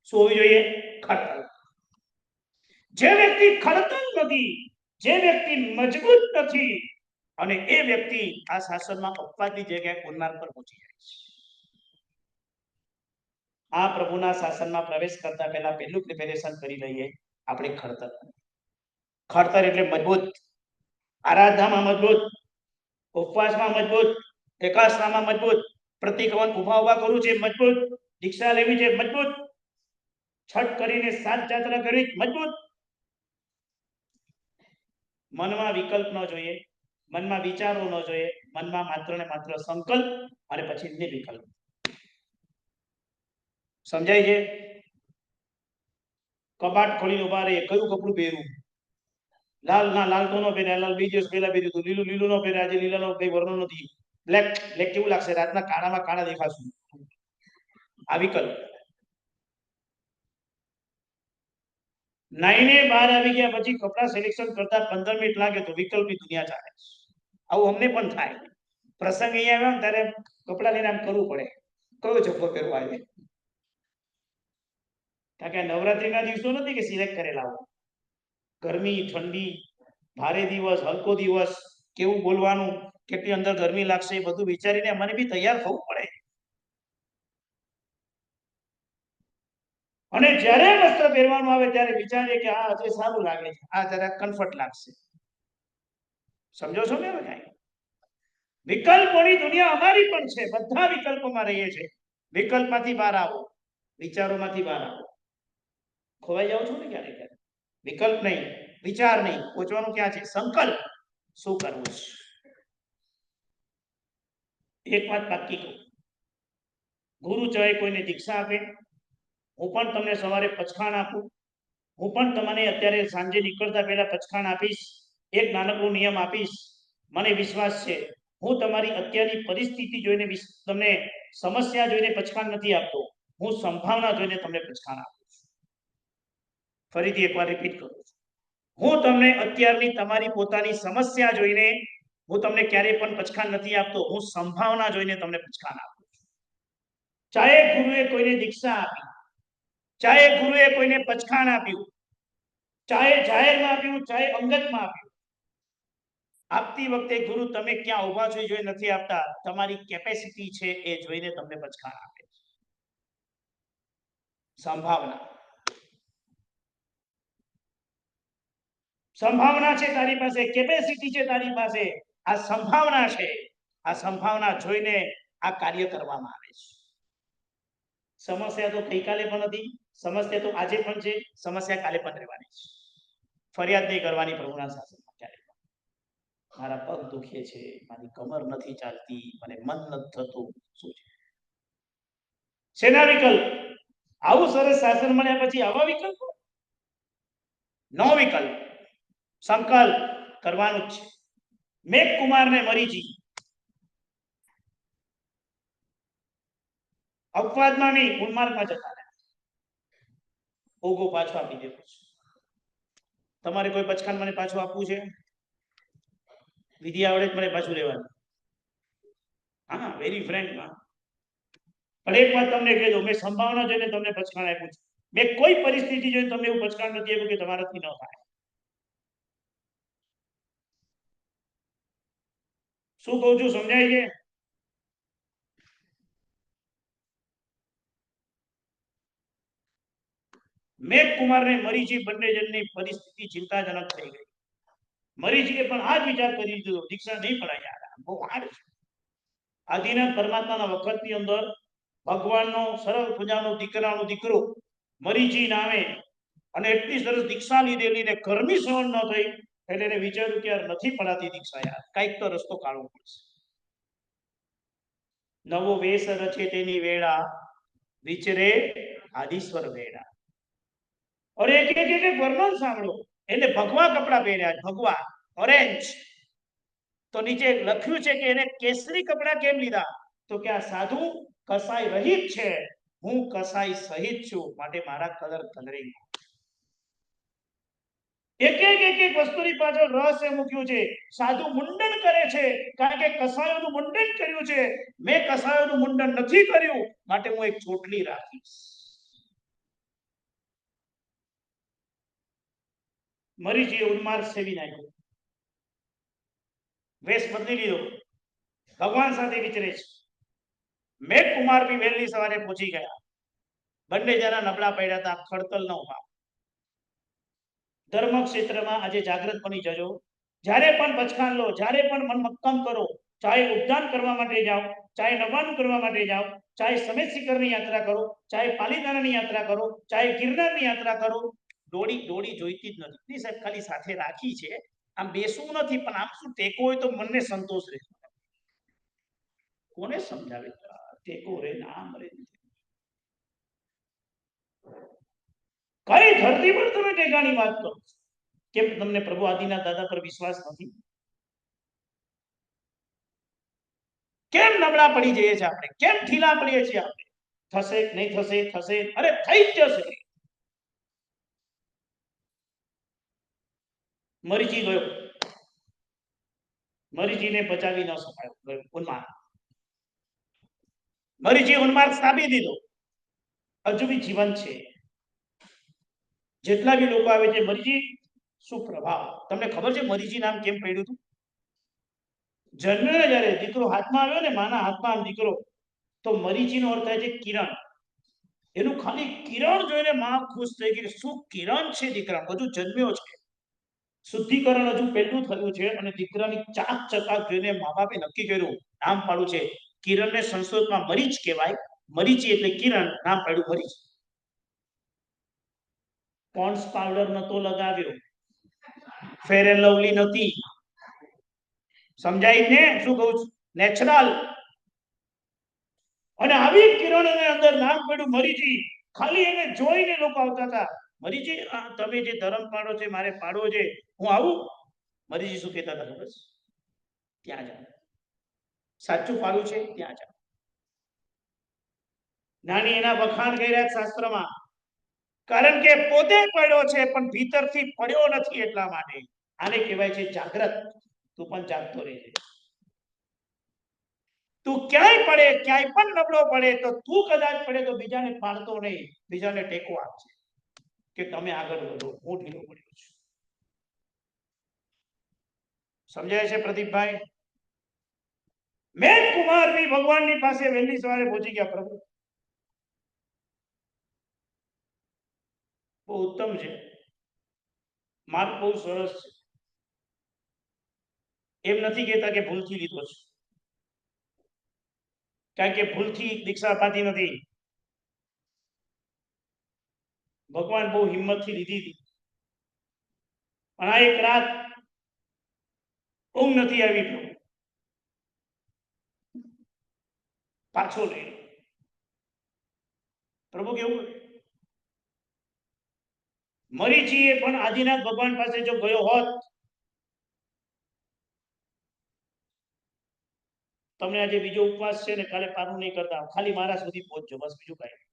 શું હોવી જોઈએ? ખડતલ. જે વ્યક્તિ ખડતલ નથી, જે વ્યક્તિ મજબૂત નથી, અને એ વ્યક્તિ આ શાસનમાં અપવાદની જગ્યાએ ઉન્માદ પર પહોંચી જાય છે. આ પ્રભુના શાસનમાં પ્રવેશ કરતા પહેલા પહેલું પ્રિપેરેશન કરી લઈએ આપણે ખડતલ. ખડતલ એટલે મજબૂત, આરાધનામાં મજબૂત, ઉપવાસમાં મજબૂત, એકાસનામાં મજબૂત, પ્રતિક્રમણ ઉભા કરવું છે મજબૂત, દીક્ષા લેવી છે મજબૂત, છઠ કરીને સાત જાત્રા કરવી મજબૂત. મનમાં વિકલ્પ ન જોઈએ, મનમાં વિચારો ન જોઈએ, મનમાં માત્ર ને માત્ર સંકલ્પ અને પછી નિર્વિકલ્પ. સમજાય છે? કબાટ ખોલીને ઉભા રહે, કયું કપડું પહેરવું? લાલ ના લાલ તો ન પહેર્યા, લાલ 2 દિવસ પહેલા પહેર્યું હતું. લીલું લીલું ન પહેર્યા, આજે લીલાનો કઈ વર્ણન નથી. બ્લેક બ્લેક કેવું લાગશે? રાતના કાળામાં કાળા દેખાશું. આ વિકલ્પ. નાઈને બહાર આવી ગયા પછી કપડા સિલેક્શન કરતા 15 મિનિટ લાગે તો વિકલ્પની દુનિયા ચાલે. આવું અમને પણ થાય. પ્રસંગ અહીંયા આવ્યો ને ત્યારે કપડા લઈને આમ કરવું પડે, કયો જબ્બો પહેરવા આવે. કારણ કે નવરાત્રીના દિવસો નથી કે સિલેક્ટ કરેલા હોય. ગરમી, ઠંડી, ભારે દિવસ, હલકો દિવસ, કેવું બોલવાનું, કેટલી અંદર ગરમી લાગશે, એ બધું વિચારીને મને બી તૈયાર થવું પડે. અને જ્યારે વસ્ત્ર પહેરવાનું આવે ત્યારે વિચારીએ કે આ આજે સારું લાગે છે, આ જરા કમ્ફર્ટ લાગશે. સમજો છો ને? વિકલ્પોની દુનિયા અમારી પણ છે, બધા વિકલ્પોમાં રહીએ છીએ. વિકલ્પમાંથી બહાર આવો, વિચારોમાંથી બહાર આવો. ખોવાઈ જાવ છો ને ક્યારેક? વિકલ્પ નહીં, વિચાર નહીં, પહોંચવાનું ક્યાં છે? સંકલ્પ. શું કરવું છે? એક વાત પાક્કી કહું, ગુરુ ચાહે કોઈને દીક્ષા આપે, હું પણ તમને સવારે પચખાણ આપું, હું પણ તમને અત્યારે સાંજે નીકળતા પહેલા પચખાણ આપીશ. એક નાનકડો નિયમ આપીશ. મને વિશ્વાસ છે હું તમારી અત્યારની પરિસ્થિતિ જોઈને તમને સમસ્યા જોઈને પચખાણ નથી આપતો, હું સંભાવના જોઈને તમને પચખાણ આપું છું. ફરીથી એકવાર રિપીટ કરું છું, હું તમને અત્યારની તમારી પોતાની સમસ્યા જોઈને હું તમને ક્યારેય પણ પચખાણ નથી આપતો, હું સંભાવના જોઈને તમને પચખાણ આપું છું. ચાહે ગુરુએ કોઈને દીક્ષા આપી, ચાહે ગુરુએ કોઈને પચખાણ આપ્યું, ચાહે જાહેરમાં આપ્યું, ચાહે અંગતમાં આપ્યું, આપતી વખતે ગુરુ તમે ક્યાં ઊભા છો એ જોઈ નથી આપતા, તમારી કેપેસિટી છે એ જોઈને તમને પચખાણ આપે છે. સંભાવના. સંભાવના છે તારી પાસે, કેપેસિટી છે તારી પાસે, આ સંભાવના છે. આ સંભાવના જોઈને આ કાર્ય કરવામાં આવે છે. સમસ્યા તો ગઈકાલે પણ હતી, સમસ્યા તો આજે પણ છે, સમસ્યા કાલે પણ રહેવાની છે. ફરિયાદ નહીં કરવાની પ્રભુના શાસનમાં ક્યારે. મારા પગ દુખે છે, મારી કમર નથી ચાલતી, મને મન નથી થતું. શું છે? સેના વિકલ્પ? આવું સરસ શાસન મળ્યા પછી આવા વિકલ્પો? નો વિકલ્પ. સંકલ્પ કરવાનું જ છે. મેઘ કુમાર ને મરીચી અપવાદમાં નહીં, ઉન્માર્ગમાં જતા રહ્યા. ઓગો પાછો આપી દેવો છે. તમારે કોઈ પચખાણ મને પાછું આપવું છે? વિધિ આવડે મને પાછું લેવાનું. હા, વેરી ફ્રેન્કમાં. પણ એક વાત તમને કહી દઉં, મેં સંભાવના જોઈને તમને પચખાણ આપ્યું છે. મેં કોઈ પરિસ્થિતિ જોઈને તમને એવું પચખાણ નથી આપ્યું કે તમારાથી ન થાય. શું કહું છું? સમજાય છે? મેઘ કુમાર ને મરીચી બંને જણની પરિસ્થિતિ ચિંતાજનક થઈ ગઈ. મરીચીએ પણ આ જ વિચાર કરી દીધો, દીક્ષા નહીં પડાય યાર, બહુ હાર્ડ છે. આદિનાથ પરમાત્માના વખતની અંદર ભગવાનનો સરળ પૂજાનો દીકરાનો દીકરો મરીચી નામે, અને એટલી સરસ દીક્ષા લીધેલી ને ગરમી સહન ન થઈ એટલે એને વિચાર્યું કે યાર નથી પડાતી દીક્ષા, યાર કઈક તો રસ્તો કાઢવો પડશે. નવો વેશ રચે તેની વેળા, વિચરે આદિશ્વર વેળા. और एक एक एक वर्णन સાંભળો. એને ભગવા કપડા પહેર્યા, ભગવા ઓરેન્જ. તો નીચે લખ્યું છે કે એને કેસરી કપડા કેમ લીધા? તો કે આ સાધુ કસાઈ રહિત છે, હું કસાઈ સહિત છું, માટે મારા કલર કલરિંગ. એક એક વસ્તુની પાછળ રહસ્ય મૂક્યું છે. સાધુ મુંડન કરે છે કારણ કે કસાયોનું મુંડન કર્યું છે. મેં કસાયોનું મુંડન નથી કર્યું, માટે હું એક ચોટલી રાખીશ. મરીચીએ ઉન્માદ સેવી નાખ્યો, વેશ બદલી લીધો, ભગવાન સાથે વિચરે છે. મેઘકુમાર બી વહેલી સવારે પહોંચી ગયા. બંને જણા નબળા પડ્યા હતા, ખડતલ ન ઉભા. ધર્મ ક્ષેત્રમાં આજે જાગૃત બની જજો. જ્યારે પણ બચકાન લો, જ્યારે પણ મન મક્કમ કરો, ચાહે ઉદ્યાન કરવા માટે જાઓ, ચાહે નવાનું કરવા માટે જાઓ, ચાહે સમેત શિખરની યાત્રા કરો, ચાહે પાલીતાણાની યાત્રા કરો, ચાહે ગિરનારની યાત્રા કરો, દોડી જોઈતી જ નથી. નહીં સાહેબ, ખાલી સાથે રાખી છે, આમ બેસવું નથી, પણ આમ શું ટેકો હોય તો મનને સંતોષ રહે. કોને સમજાવે? ટેકો રે નામ રે, કઈ ધરતી પર તમે ટેકાની વાત કરો? કેમ તમને પ્રભુ આદિના દાદા પર વિશ્વાસ નથી? કેમ નબળા પડી જઈએ છીએ આપણે? કેમ ઢીલા પડીએ છીએ આપણે? થશે નહીં થશે, થશે, અરે થઈ જ જશે. મરીચી ગયો, મરીચીને બચાવી ન શકાયો, ઉન્માદ. મરીચી ઉન્માદ સ્થાપી દીધો, હજુ બી જીવન છે. જેટલા બી લોકો આવે છે, મરીચી સુપ્રભાવ. તમને ખબર છે મરીચી નામ કેમ પડ્યું હતું? જન્મ્યો જ્યારે દીકરો હાથમાં આવ્યો ને, માના હાથમાં દીકરો, તો મરીચીનો અર્થ થાય છે કિરણ. એનું ખાલી કિરણ જોઈને માં ખુશ થઈ ગઈ. શું કિરણ છે દીકરા, બધું જન્મ્યો છે. શુદ્ધિકરણ હજુ પહેલું થયું છે અને દીકરાની ચાક ચકાક જોઈને મા બાપે નક્કી કર્યું, નામ પાડ્યું છે કિરણને સંસ્કૃતમાં મરીચ કહેવાય. મરીચી એટલે કિરણ, નામ પાડ્યું મરીચ. પોન્ડ્સ પાવડર નતો લગાવ્યો, ફેર એન્ડ લવલી નથી. સમજાય ને શું કહું છું? નેચરલ. અને આવી કિરણને અંદર નામ પડ્યું મરીચી. ખાલી એને જોઈને લોકો આવતા હતા, મરીચી તમે જે ધર્મ પાડો છે મારે પાડવો છે, હું આવું. મરીચી શું કહેતા હતા ખબર? ત્યાં જાઓ, સાચું પાડું છે ત્યાં જાઓ. નાની એના વખાણ કર્યા શાસ્ત્રમાં, કારણ કે પોતે પડ્યો છે પણ ભીતરથી પડ્યો નથી, એટલા માટે. આને કહેવાય છે જાગ્રત. તું પણ જાગતો રહેજે. તું ક્યાંય પડે, ક્યાંય પણ નબળો પડે તો તું કદાચ પડે તો બીજાને પાડતો નહીં, બીજાને ટેકો આપજે કે તમે આગળ વધો, હું ઢીલો પડ્યો છું. સમજાય છે પ્રદીપભાઈ? મેઘકુમાર બી ભગવાનની પાસે વહેલી સવારે પહોંચી ગયા. પ્રભુ બહુ ઉત્તમ છે, માર્ગ બહુ સરસ છે. એમ નથી કહેતા કે ભૂલથી લીધો છે, કારણ કે ભૂલથી દીક્ષા અપાતી નથી. ભગવાન બહુ હિંમતથી લીધી હતી, પણ આ એક રાત ઊંઘ નથી આવી. પાછો લઈ લો. પ્રભુ કેવું? મરીચીએ પણ આદિનાથ ભગવાન પાસે જો ગયો હોત, તમને આજે બીજો ઉપવાસ છે ને, કાલે પારું નહીં કરતા, ખાલી મારા સુધી પહોંચજો, બસ. બીજું કાંઈ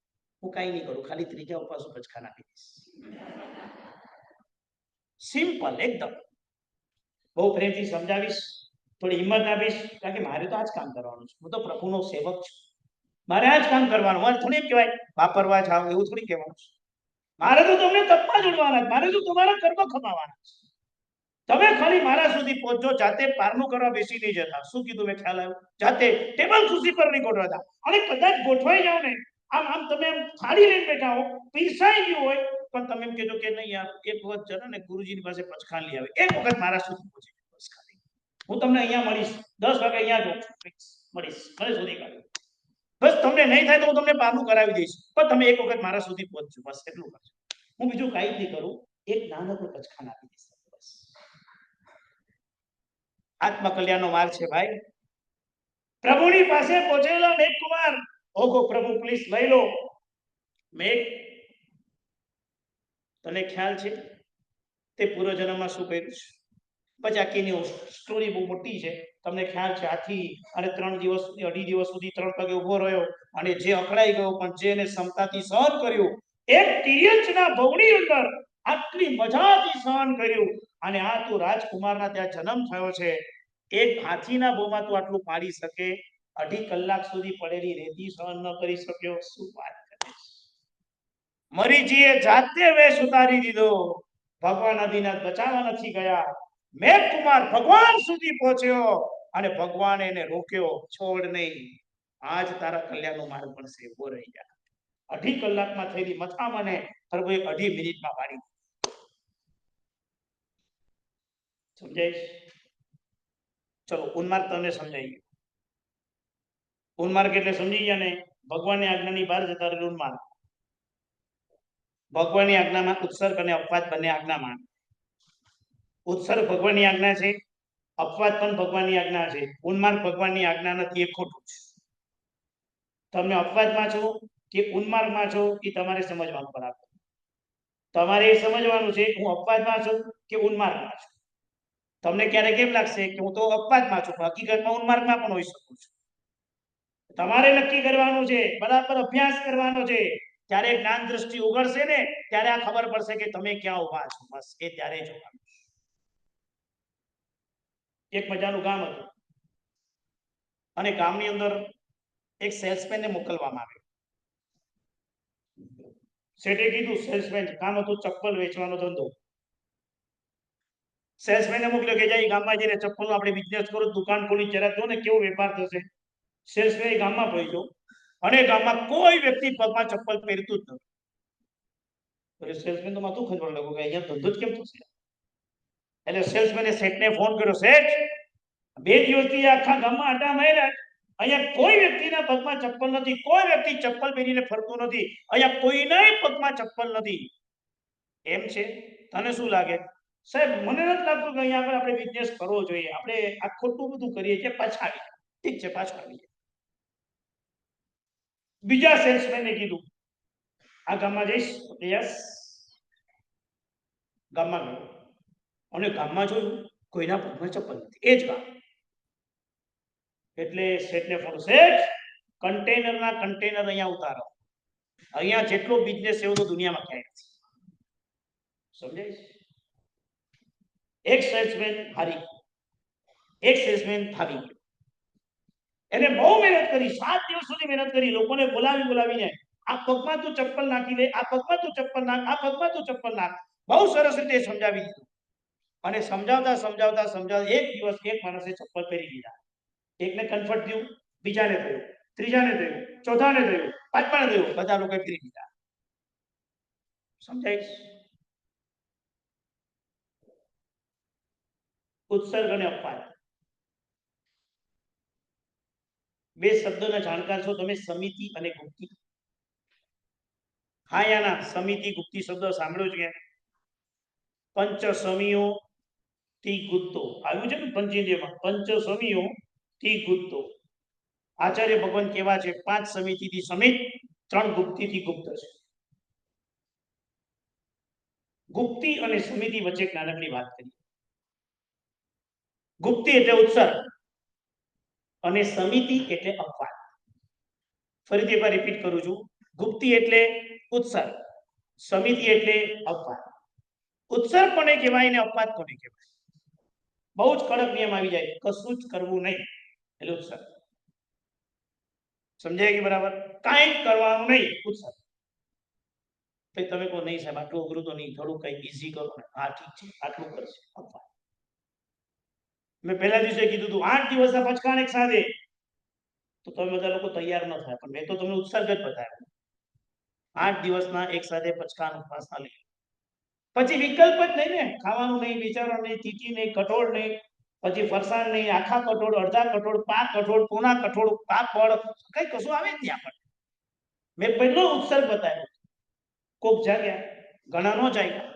હું કાંઈ નહીં કરું, ખાલી ત્રીજા ઉપવાસ ઉપર જ ખાના આપી દઈશ. સિમ્પલ એકદમ. બહુ પ્રેમથી સમજાવીશ, થોડી હિંમત આપીશ, કારણ કે મારે તો આ જ કામ કરવાનું છે. હું તો પ્રભુનો સેવક છું, મારે આ જ કામ કરવાનું. મારે થોડી એમ કહેવાય વાપરવા જાવ, એવું થોડી કહેવાનું છે. મારે તો તમને તપમાં જોડવાના, મારે તો તમારા કર્મ ખમાવાના છે. તમે ખાલી મારા સુધી પહોંચજો, જાતે પારનું કરવા બેસી નહીં જતા. શું કીધું મેં? ખ્યાલ આવ્યો? જાતે ટેબલ ખુરશી પર નહીં ગોઠવાતા. અને કદાચ ગોઠવાઈ જાવ ને, આમ આમ તમે એમ થાળી લઈને બેઠા હો, પીરસાઈ ગયું હોય, પણ તમે એમ કહેજો કે નહીં યાર, એક વખત જરા ને ગુરુજીની પાસે પચખાન લઈ આવે, એક વખત મારા સુધી પહોંચી જાવ, બસ. ખાલી હું તમને અહીંયા મળીશ, 10 વાગે અહીંયા જ મળીશ, મને શોધી કાઢો. બસ તમને નહીં થાય તો હું તમને પારનું કરાવી દઈશ, પણ તમે એક વખત મારા સુધી પહોંચજો, બસ એટલું કરજો. હું બીજું કાંઈ જ નહીં કરું, એક નાનકડું પચખાન આપી દઈશ, બસ. આત્મકલ્યાણનો માર્ગ છે ભાઈ. પ્રભુની પાસે પહોંચેલો મેઘકુમાર, ઓગો પ્રભુ પ્લીઝ લઈ લો. મેઘ, તને ખ્યાલ છે તે પૂર્વજન્મમાં શું કર્યું છે? પછી આખીની સ્ટોરી બહુ મોટી છે. તમને ખ્યાલ છે, આથી અને 3 દિવસ સુધી, 2.5 દિવસ સુધી 3 પગે ઉભો રહ્યો, અને જે અકળાઈ ગયો પણ જે એને ક્ષમતાથી સહન કર્યું, એક તિર્યંચના ભવની અંદર આટલી મજાથી સહન કર્યું. અને આ તો રાજકુમારના ત્યાં જન્મ થયો છે. એક હાથીના ભોમાં તું આટલું પાડી શકે? 2.5 કલાક સુધી પડેલી રેતી સહન ન કરી શક્યો? શું વાત કરે છે! મરીચીએ જાતે વેશ ઉતારી દીધો, ભગવાન આદિનાથ બચાવવા નથી ગયા. મેઘકુમાર ભગવાન સુધી પહોંચ્યો અને ભગવાને એને રોક્યો, છોડ નહીં, આજ તારા કલ્યાણનો માર્ગ મળશે, ઉભો રહી જા. 2.5 કલાકમાં થયેલી મથામણે પ્રભુએ 2.5 મિનિટમાં પાડી દીધી. સમજાય? ચલો ઉન્માર્ગ તમને સમજાઈ ગયું. ઉન્માર્ગ એટલે સમજી ગયા ને? ભગવાનની આજ્ઞાની બહાર જતા રહેલું ઉન્માર્ગ. ભગવાનની આજ્ઞામાં ઉત્સર્ગ અને અપવાદ બંને આજ્ઞામાં. ઉત્સર્ગ ભગવાનની આજ્ઞા છે, અપવાદ પણ ભગવાનની આજ્ઞા છે. ઉન્માર્ગ ભગવાનની આજ્ઞા નથી, એ ખોટું છે. તમે અપવાદમાં છો કે ઉન્માર્ગમાં છો એ તમારે સમજવાનું બરાબર. તમારે એ સમજવાનું છે હું અપવાદમાં છું કે ઉન્માર્ગમાં છું. તમને ક્યારેક એમ લાગશે કે હું તો અપવાદમાં છું, પણ હકીકતમાં ઉન્માર્ગમાં પણ હોઈ શકું છું. તમારે નક્કી કરવાનું છે, બરાબર અભ્યાસ કરવાનો છે. ત્યારે જ્ઞાન દ્રષ્ટિ ઉગડશે ને ત્યારે આ ખબર પડશે કે તમે ક્યાં ઉભા છો. બસ એ ત્યારે જોવાનું. એક મજાનું ગામ હતું અને ગામની અંદર એક સેલ્સમેનને મોકલવામાં આવ્યો. શેઠે કીધું, સેલ્સમેન કામ હતું ચપ્પલ વેચવાનો ધંધો. સેલ્સમેનને મોકલ્યો કે જાય ગામમાં જઈને ચપ્પલનો આપણે બિઝનેસ કરો, દુકાન ખોલી, જરા જો ને કેવો વેપાર થશે. સેલ્સમેન ગામમાં પહોંચ્યો અને ગામમાં કોઈ વ્યક્તિ પગમાં ચપ્પલ પહેરતું જ નહોતું. એટલે સેલ્સમેન તો માથું ખંજવાળ લાગ્યું કે અહીંયા ધંધો જ કેમ થશે. એટલે સેલ્સમેને શેઠને ફોન કર્યો, શેઠ 2 દિવસથી આખા ગામમાં આટા માર્યા, અહીંયા કોઈ વ્યક્તિના પગમાં ચપ્પલ નથી, કોઈ વ્યક્તિ ચપ્પલ પહેરીને ફરતું નથી, અહીંયા કોઈના પગમાં ચપ્પલ નથી. એમ છે? તને શું લાગે? સાહેબ મને નથી લાગતું કે અહીંયા આગળ આપણે બિઝનેસ કરવો જોઈએ, આપણે આ ખોટું બધું કરીએ છીએ, પાછા આવી. ઠીક છે, પાછા આવી. બીજા સેલ્સમેને કીધું આ ગામમાં જઈશ. યસ. ગામમાં ગયો અને ગામમાં જોયું કોઈના પગમાં ચપ્પલ નથી. એ જ ગામ. એટલે શેઠને ફોન, શેઠ કન્ટેનરના કન્ટેનર અહીંયા ઉતારો, અહીંયા જેટલો બિઝનેસ એવો તો દુનિયામાં ક્યાંય નથી. સમજાય? એક સેલ્સમેન હારી ગયો, એક સેલ્સમેન ફાવી ગયો. એને બહુ મહેનત કરી, 7 દિવસ સુધી મહેનત કરી, લોકોને બોલાવીને આ પગમાં તું ચપ્પલ નાખી દે, આ પગમાં તું ચપ્પલ નાખ, આ પગમાં તું ચપ્પલ નાખ. બહુ સરસ રીતે સમજાવી દીધું અને સમજાવતા એક દિવસ એક માણસે ચપ્પલ પહેરી લીધા. એકને કમ્ફર્ટ થયું, બીજાને થયું, ત્રીજાને થયું, ચોથાને થયું, પાંચમાને થયું, બધા લોકોએ પહેરી લીધા. સમજાય? ઉત્સર્ગ અને અપવાદ બે શબ્દોના જાણકાર છો તમે, સમિતિ અને ગુપ્તિ. હા યાના સમિતિ ગુપ્તિ શબ્દ સાંભળ્યો છે? પંચ સમીઓ તી ગુપ્તો આવ્યું છે ને પંચેન્દ્રિયમાં, પંચ સમીઓ તી ગુપ્તો. આચાર્ય ભગવાન કેવા છે? 5 સમિતિથી સમિત, 3 ગુપ્તિથી ગુપ્ત છે. ગુપ્તિ અને સમિતિ વચ્ચે નાનકડી વાત કરીએ. ગુપ્તિ એટલે ઉત્સર્ગ અને સમિતિ એટલે અપવાદ. ફરીથી એકવાર રિપીટ કરું છું. ગુપ્તિ એટલે ઉત્સર્ગ, સમિતિ એટલે અપવાદ. ઉત્સર્ગ કોને કહેવાય ને અપવાદ કોને કહેવાય? બહુ જ કડક નિયમ આવી જાય, કશું જ કરવું નહીં એટલે ઉત્સર્ગ. સમજાય કે બરાબર? કાંઈ જ કરવાનું નહીં, ઉત્સર્ગ. ભાઈ તમે કહો નહીં સાહેબ આટલું અઘરું તો નહીં, થોડું કંઈક ઈઝી કરો ને. હા ઠીક છે, આટલું કરશે, અપવાદ. મેં પહેલા દિવસે કીધું હતું 8 દિવસના પચકાણ એક સાથે, તો તમે બધા લોકો તૈયાર ન થાય, પણ મેં તો તમને ઉત્સર્ગ જ બતાવ્યો. 8 દિવસના એક સાથે પચકાણ ઉપવાસના લઈ, પછી વિકલ્પ જ નહીં ને, ખાવાનું નહીં, વિચારવાનું નહીં, તીખી નહીં, કઠોળ નહીં, પછી ફરસાણ નહીં, આખા કઠોળ, અડધા કઠોળ, પાક કઠોળ, પૂના કઠોળ, પાપડ, કઈ કશું આવે જ નહીં આપણને. મેં પહેલો ઉત્સર્ગ બતાવ્યો. કોક જાગ્યા, ઘણા નો જાગ્યા.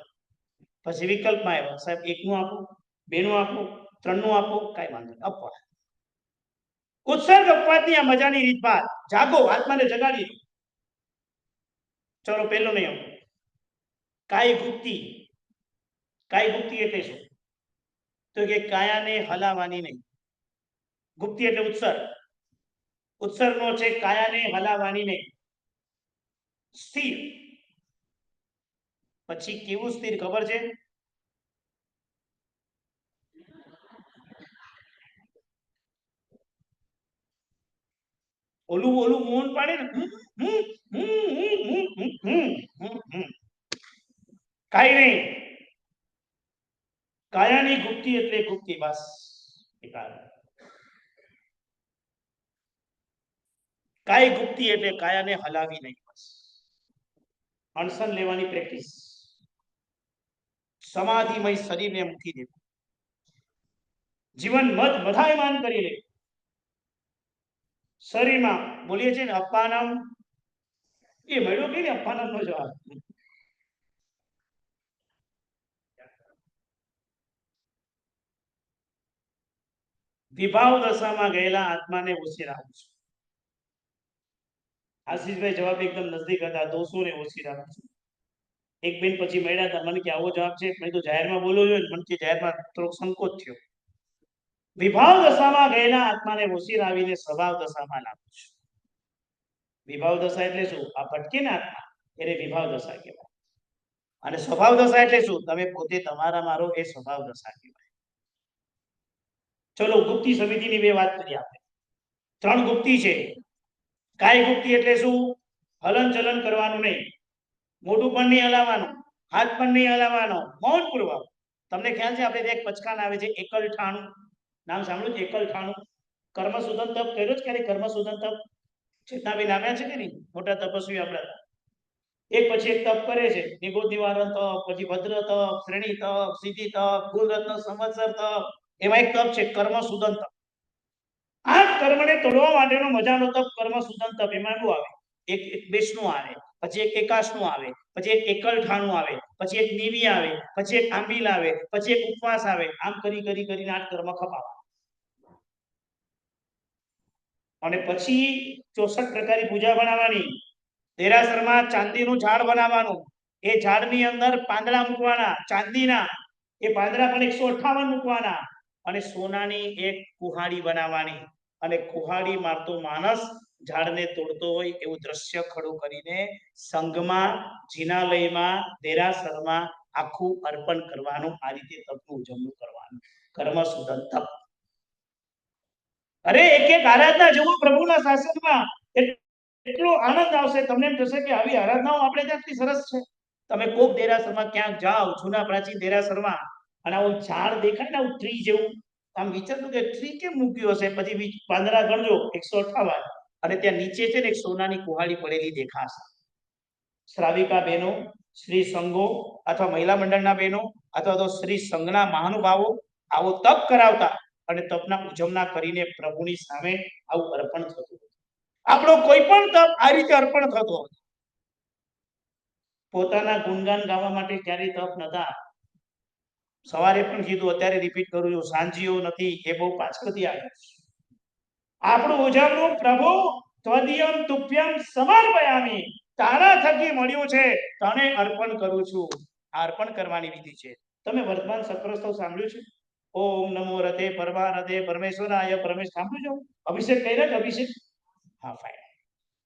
પછી વિકલ્પમાં આવ્યા, સાહેબ 1 નું આપો, 2 નું આપો, 3 નું આપો, કઈ વાંધો નહીં, અપવાદ. ઉત્સર્ગ અપવાદની આ મજાની રીત બાદ જાગો, આત્માને જગાડી દો. ચલો પહેલો નિયમ, કાય ગુપ્તિ. કાય ગુપ્તિ એટલે શું? તો કે કાયાને હલાવવાની નહીં. ગુપ્તિ એટલે ઉત્સર્ગ, ઉત્સર્ગનો છે કાયાને હલાવવાની નહીં, સ્થિર. પછી કેવું સ્થિર ખબર છે? ઓલું ઓલું મૌન પાડે ને, કાઈ નહીં, કાયાની ગુપ્તી એટલે ગુપ્તી, બસ કાય ગુપ્તી એટલે કાયાને હલાવી નહીં, બસ અણસન લેવાની પ્રેક્ટિસ, સમાધિમય શરીરને મૂકી દેવું, જીવન મત મધાયમાન કરી લે, શરીરમાં બોલીએ છીએ ને અપાનમ, એ મળ્યો કે અપાનમ નો જવાબ. વિભાવ દશામાં ગયેલા આત્માને ઉછેરાવું છું. આશીષભાઈ જવાબ એકદમ નજદીક હતા, દોષોને ઉછેરાવું છું. એક બેન પછી મળ્યા હતા, મને કે આવો જવાબ છે, મેં તો જાહેરમાં બોલો જોઈએ, મને કે જાહેરમાં થોડોક સંકોચ થયો. વિભાવ દશામાં ગયેલા આત્માને ઉછેરાવીને સ્વભાવ દશામાં લાવું છું. વિભાવ દશા એટલે શું? આ ભટકે ને આત્મા, એને વિભાવ દશા કહેવાય. અને સ્વભાવ દશા એટલે શું? તમે પોતે તમારા મારો, એ સ્વભાવ દશા કહેવાય. ચલો ગુપ્તી સમિતિની બે વાત કરીએ આપણે. 3 ગુપ્તી છે. કાય ગુપ્તી એટલે શું? હલન ચલન કરવાનું નહીં, મોઢું પણ નહીં હલાવવાનું, હાથ પણ નહીં હલાવવાનો, મૌન પૂર્વક. તમને ખ્યાલ છે આપણે એક પચકાન આવે છે એકલ ઠાણું, નામ સાંભળ્યું છે એકલ ઠાણું? કર્મસુદન તપ કર્યો છે ક્યારે? કર્મસુદન તપ ચેતનાબેન આવ્યા છે કે નહીં? મોટા તપસ્વી આપણા. એક પછી એક તપ કરે છે, નિગોદ નિવારણ તપ, પછી ભદ્ર તપ, શ્રેણી તપ, સિદ્ધિ તપ, ગુણરત્ન સંવત્સર તપ, એમાં એક તપ છે કર્મસુદન તપ. આ કર્મને તોડવા માટેનો મજાનો તપ કર્મસુદન તપ. એમાં શું આવે? એક 22નું આવે, પછી એક 81નું આવે, પછી એક એકલ ઠાણું આવે, પછી એક નીવી આવે, પછી એક આંબીલ આવે, પછી એક ઉપવાસ આવે. આમ કરી કરીને 8 કર્મ ખપાવા. અને પછી 64 પ્રકારની પૂજા બનાવવાની. દેરાસરમાં ચાંદીનું ઝાડ બનાવવાનું, એ ઝાડની અંદર પાંદડા મૂકવાના ચાંદીના, એ પાંદડા પણ 158 મૂકવાના, અને સોનાની એક કુહાડી બનાવવાની, અને કુહાડી મારતો માણસ ઝાડને તોડતો હોય એવું દ્રશ્ય ખડું કરીને સંઘમાં, જિનાલયમાં, દેરાસરમાં આખું અર્પણ કરવાનું. આ રીતે તપનું ઉજવણું કરવાનું. કર્મસુદન તપ. અરે એક આરાધના જવું પ્રભુના શાસનમાં, એટલો આનંદ આવશે તમને. એમ થશે કે આવી આરાધનાઓ આપણે ત્યાંથી સરસ છે. તમે કોક દેરાસરમાં ક્યાંક જાઓ, જૂના પ્રાચીન દેરાસરમાં, અને આવું ઝાડ દેખાય ને, આવું ટ્રી જેવું, આમ વિચારતું કે ટ્રી કેમ મૂક્યું હશે? પછી પાંદડા ગણજો 158, અને ત્યાં નીચે છે ને એક સોનાની કુહાડી પડેલી દેખાશે. શ્રાવિકા બહેનો, શ્રી સંઘો અથવા મહિલા મંડળના બહેનો અથવા તો શ્રી સંઘના મહાનુભાવો આવો તપ કરાવતા, અને તપના ઉજવણા કરીને પ્રભુની સામે આવું અર્પણ થતું હતું. આપણો કોઈ પણ તપ આ રીતે અર્પણ થતો હતો. પોતાના ગુણગાન ગાવા માટે ક્યારેય તપ નતા. સવારે પણ કીધું, અત્યારે રિપીટ કરું છું, સાંજીઓ નથી, એ બહુ પાછળથી આવ્યું. આપણું ઉજવણું પ્રભુ ત્વદીયમ તુભ્યમ સમર્પયામિ, તારા થકી મળ્યું છે, તને અર્પણ કરું છું. આ અર્પણ કરવાની વિધિ છે. તમે વર્તમાન સપ્રસ્તવ સાંભળ્યું છે? ઓમ નમો રતે પરમારતે પરમેશ્વરાય પરમેશ સાંભળ્યું છે? અભિષેક કર્યા છે? અભિષેક, હા ફાઇન.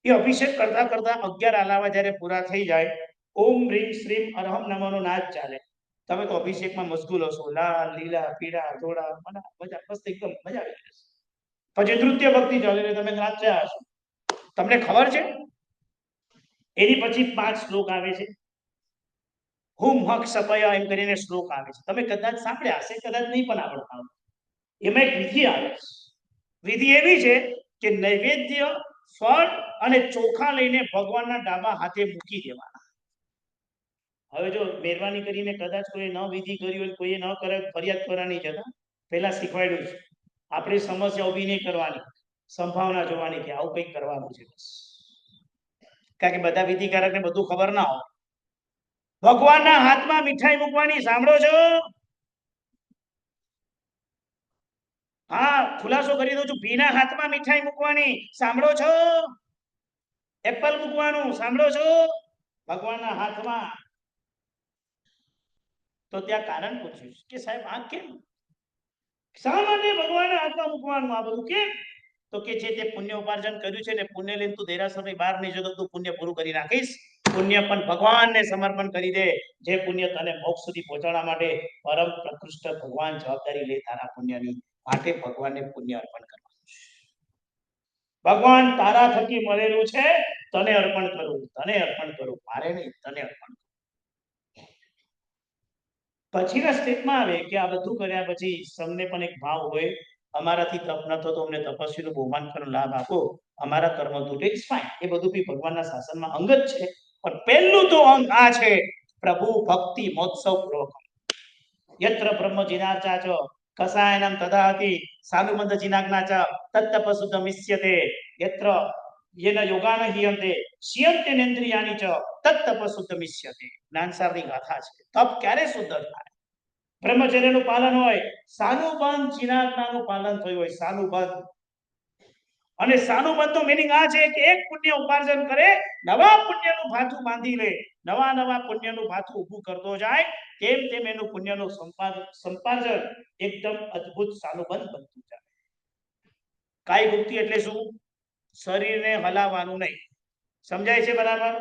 એ અભિષેક કરતા 11 આલાવા જ્યારે પૂરા થઈ જાય, ઓમ રીમ શ્રીમ અરહમ નમોનો નાદ ચાલે. તમે તો અભિષેકમાં મશગુલ હશો, લાલ, લીલા, પીળા, ધોળા, મજા મસ્ત, એકદમ મજા આવી જશે. પછી નૃત્ય ભક્તિ ચાલે, તમે નાચ્યા હશો. તમને ખબર છે એની પછી 5 શ્લોક આવે છે. હુમ હક સપય એમ કરીને શ્લોક આવે છે. તમે કદાચ સાંભળ્યા હશે, કદાચ નહીં પણ આવડતા હોય. એમાં એક વિધિ આવે છે. વિધિ એવી છે કે નૈવેદ્ય, ફળ અને ચોખા લઈને ભગવાનના ડાબા હાથે મૂકી દેવાના. હવે જો મહેરબાની કરીને કદાચ કોઈ ન વિધિ કરી હોય, કોઈએ ન કરે, ફરિયાદ કરવાની જતા પહેલા શીખવાડ્યું છે. આપણે સમસ્યા ઊભી નહીં કરવાની, સંભાવના જોવાની કે આવું કંઈક કરવાનું છે. બસ, કારણ કે બધા વિધિકારકને બધું ખબર ના હોય. ભગવાનના હાથમાં મીઠાઈ મૂકવાની, સાંભળો છો? હા, ખુલાસો કરી દઉં છું, ભીના હાથમાં મીઠાઈ મૂકવાની, સાંભળો છો? એપલ મૂકવાનું, સાંભળો છો? ભગવાનના હાથમાં. તો ત્યાં કારણ પૂછ્યું કે સાહેબ આ કેમ, શા માટે ભગવાનના હાથમાં મૂકવાનું આ બધું કેમ? તો કે જે તે પુણ્ય ઉપાર્જન કર્યું છે ને, પુણ્ય લઈને તું દેરાસરની બહાર નહીં જતો, તું પુણ્ય પૂરું કરી નાખીશ. પુણ્ય પણ ભગવાનને સમર્પણ કરી દે. જે પુણ્ય તને મોક્ષ સુધી પહોંચાડવા માટે પરમ પ્રકૃષ્ટ ભગવાન જવાબદારી લે તારા પુણ્યની. માટે ભગવાનને પુણ્ય અર્પણ કરવાનું છે. ભગવાન તારા થકી મળેલું છે, તને અર્પણ કરું, તને અર્પણ કરું, મારે નહીં, તને અર્પણ કરું. પછીના સ્ટેપમાં આવે કે આ બધું કર્યા પછી તમને પણ એક ભાવ હોય, અમારાથી તપ ન થતો, અમને તપસ્વીનું બહુમાન કરવાનો લાભ આપો, અમારા કર્મ તૂટે, ઇટ્સ ફાઇન, એ બધું બી ભગવાનના શાસનમાં અંગ જ છે. પણ પહેલું તો અંગ આ છે, પ્રભુ ભક્તિ મહોત્સવ પૂર્વક યત્ર બ્રહ્મ જીનાર્ચા ચ કસાયનમ તદાતિ સાલુમંદ જીનાગ્ના ચ તત્તપસુતમિષ્યતે યત્ર યેન યોગાન હિયંતે શિયંતેન્દ્રિયાની ચ તત્તપસુતમિષ્યતે. જ્ઞાનસારની ગાથા છે. તપ ક્યારે શુદ્ધ થાય? બ્રહ્મચર્યનું પાલન હોય, સાનુબંધ જીનાગ્નાનું પાલન થયું હોય, સાનુબંધ. અને સાનુબંધ નો મીનિંગ આ છે કે એક પુણ્ય ઉપાર્જન કરે, નવા પુણ્યનું ભાથું બાંધી લે, નવા પુણ્યનું ભાથું ઊભું કરતો જાય, તેમ તેમ એનું પુણ્યનું સંપાર્જન એકદમ અદ્ભુત સાનુબંધ બનતું જાય. કાય ગુપ્તિ એટલે શું? શરીરને હલાવવાનું નહીં. સમજાય છે બરાબર?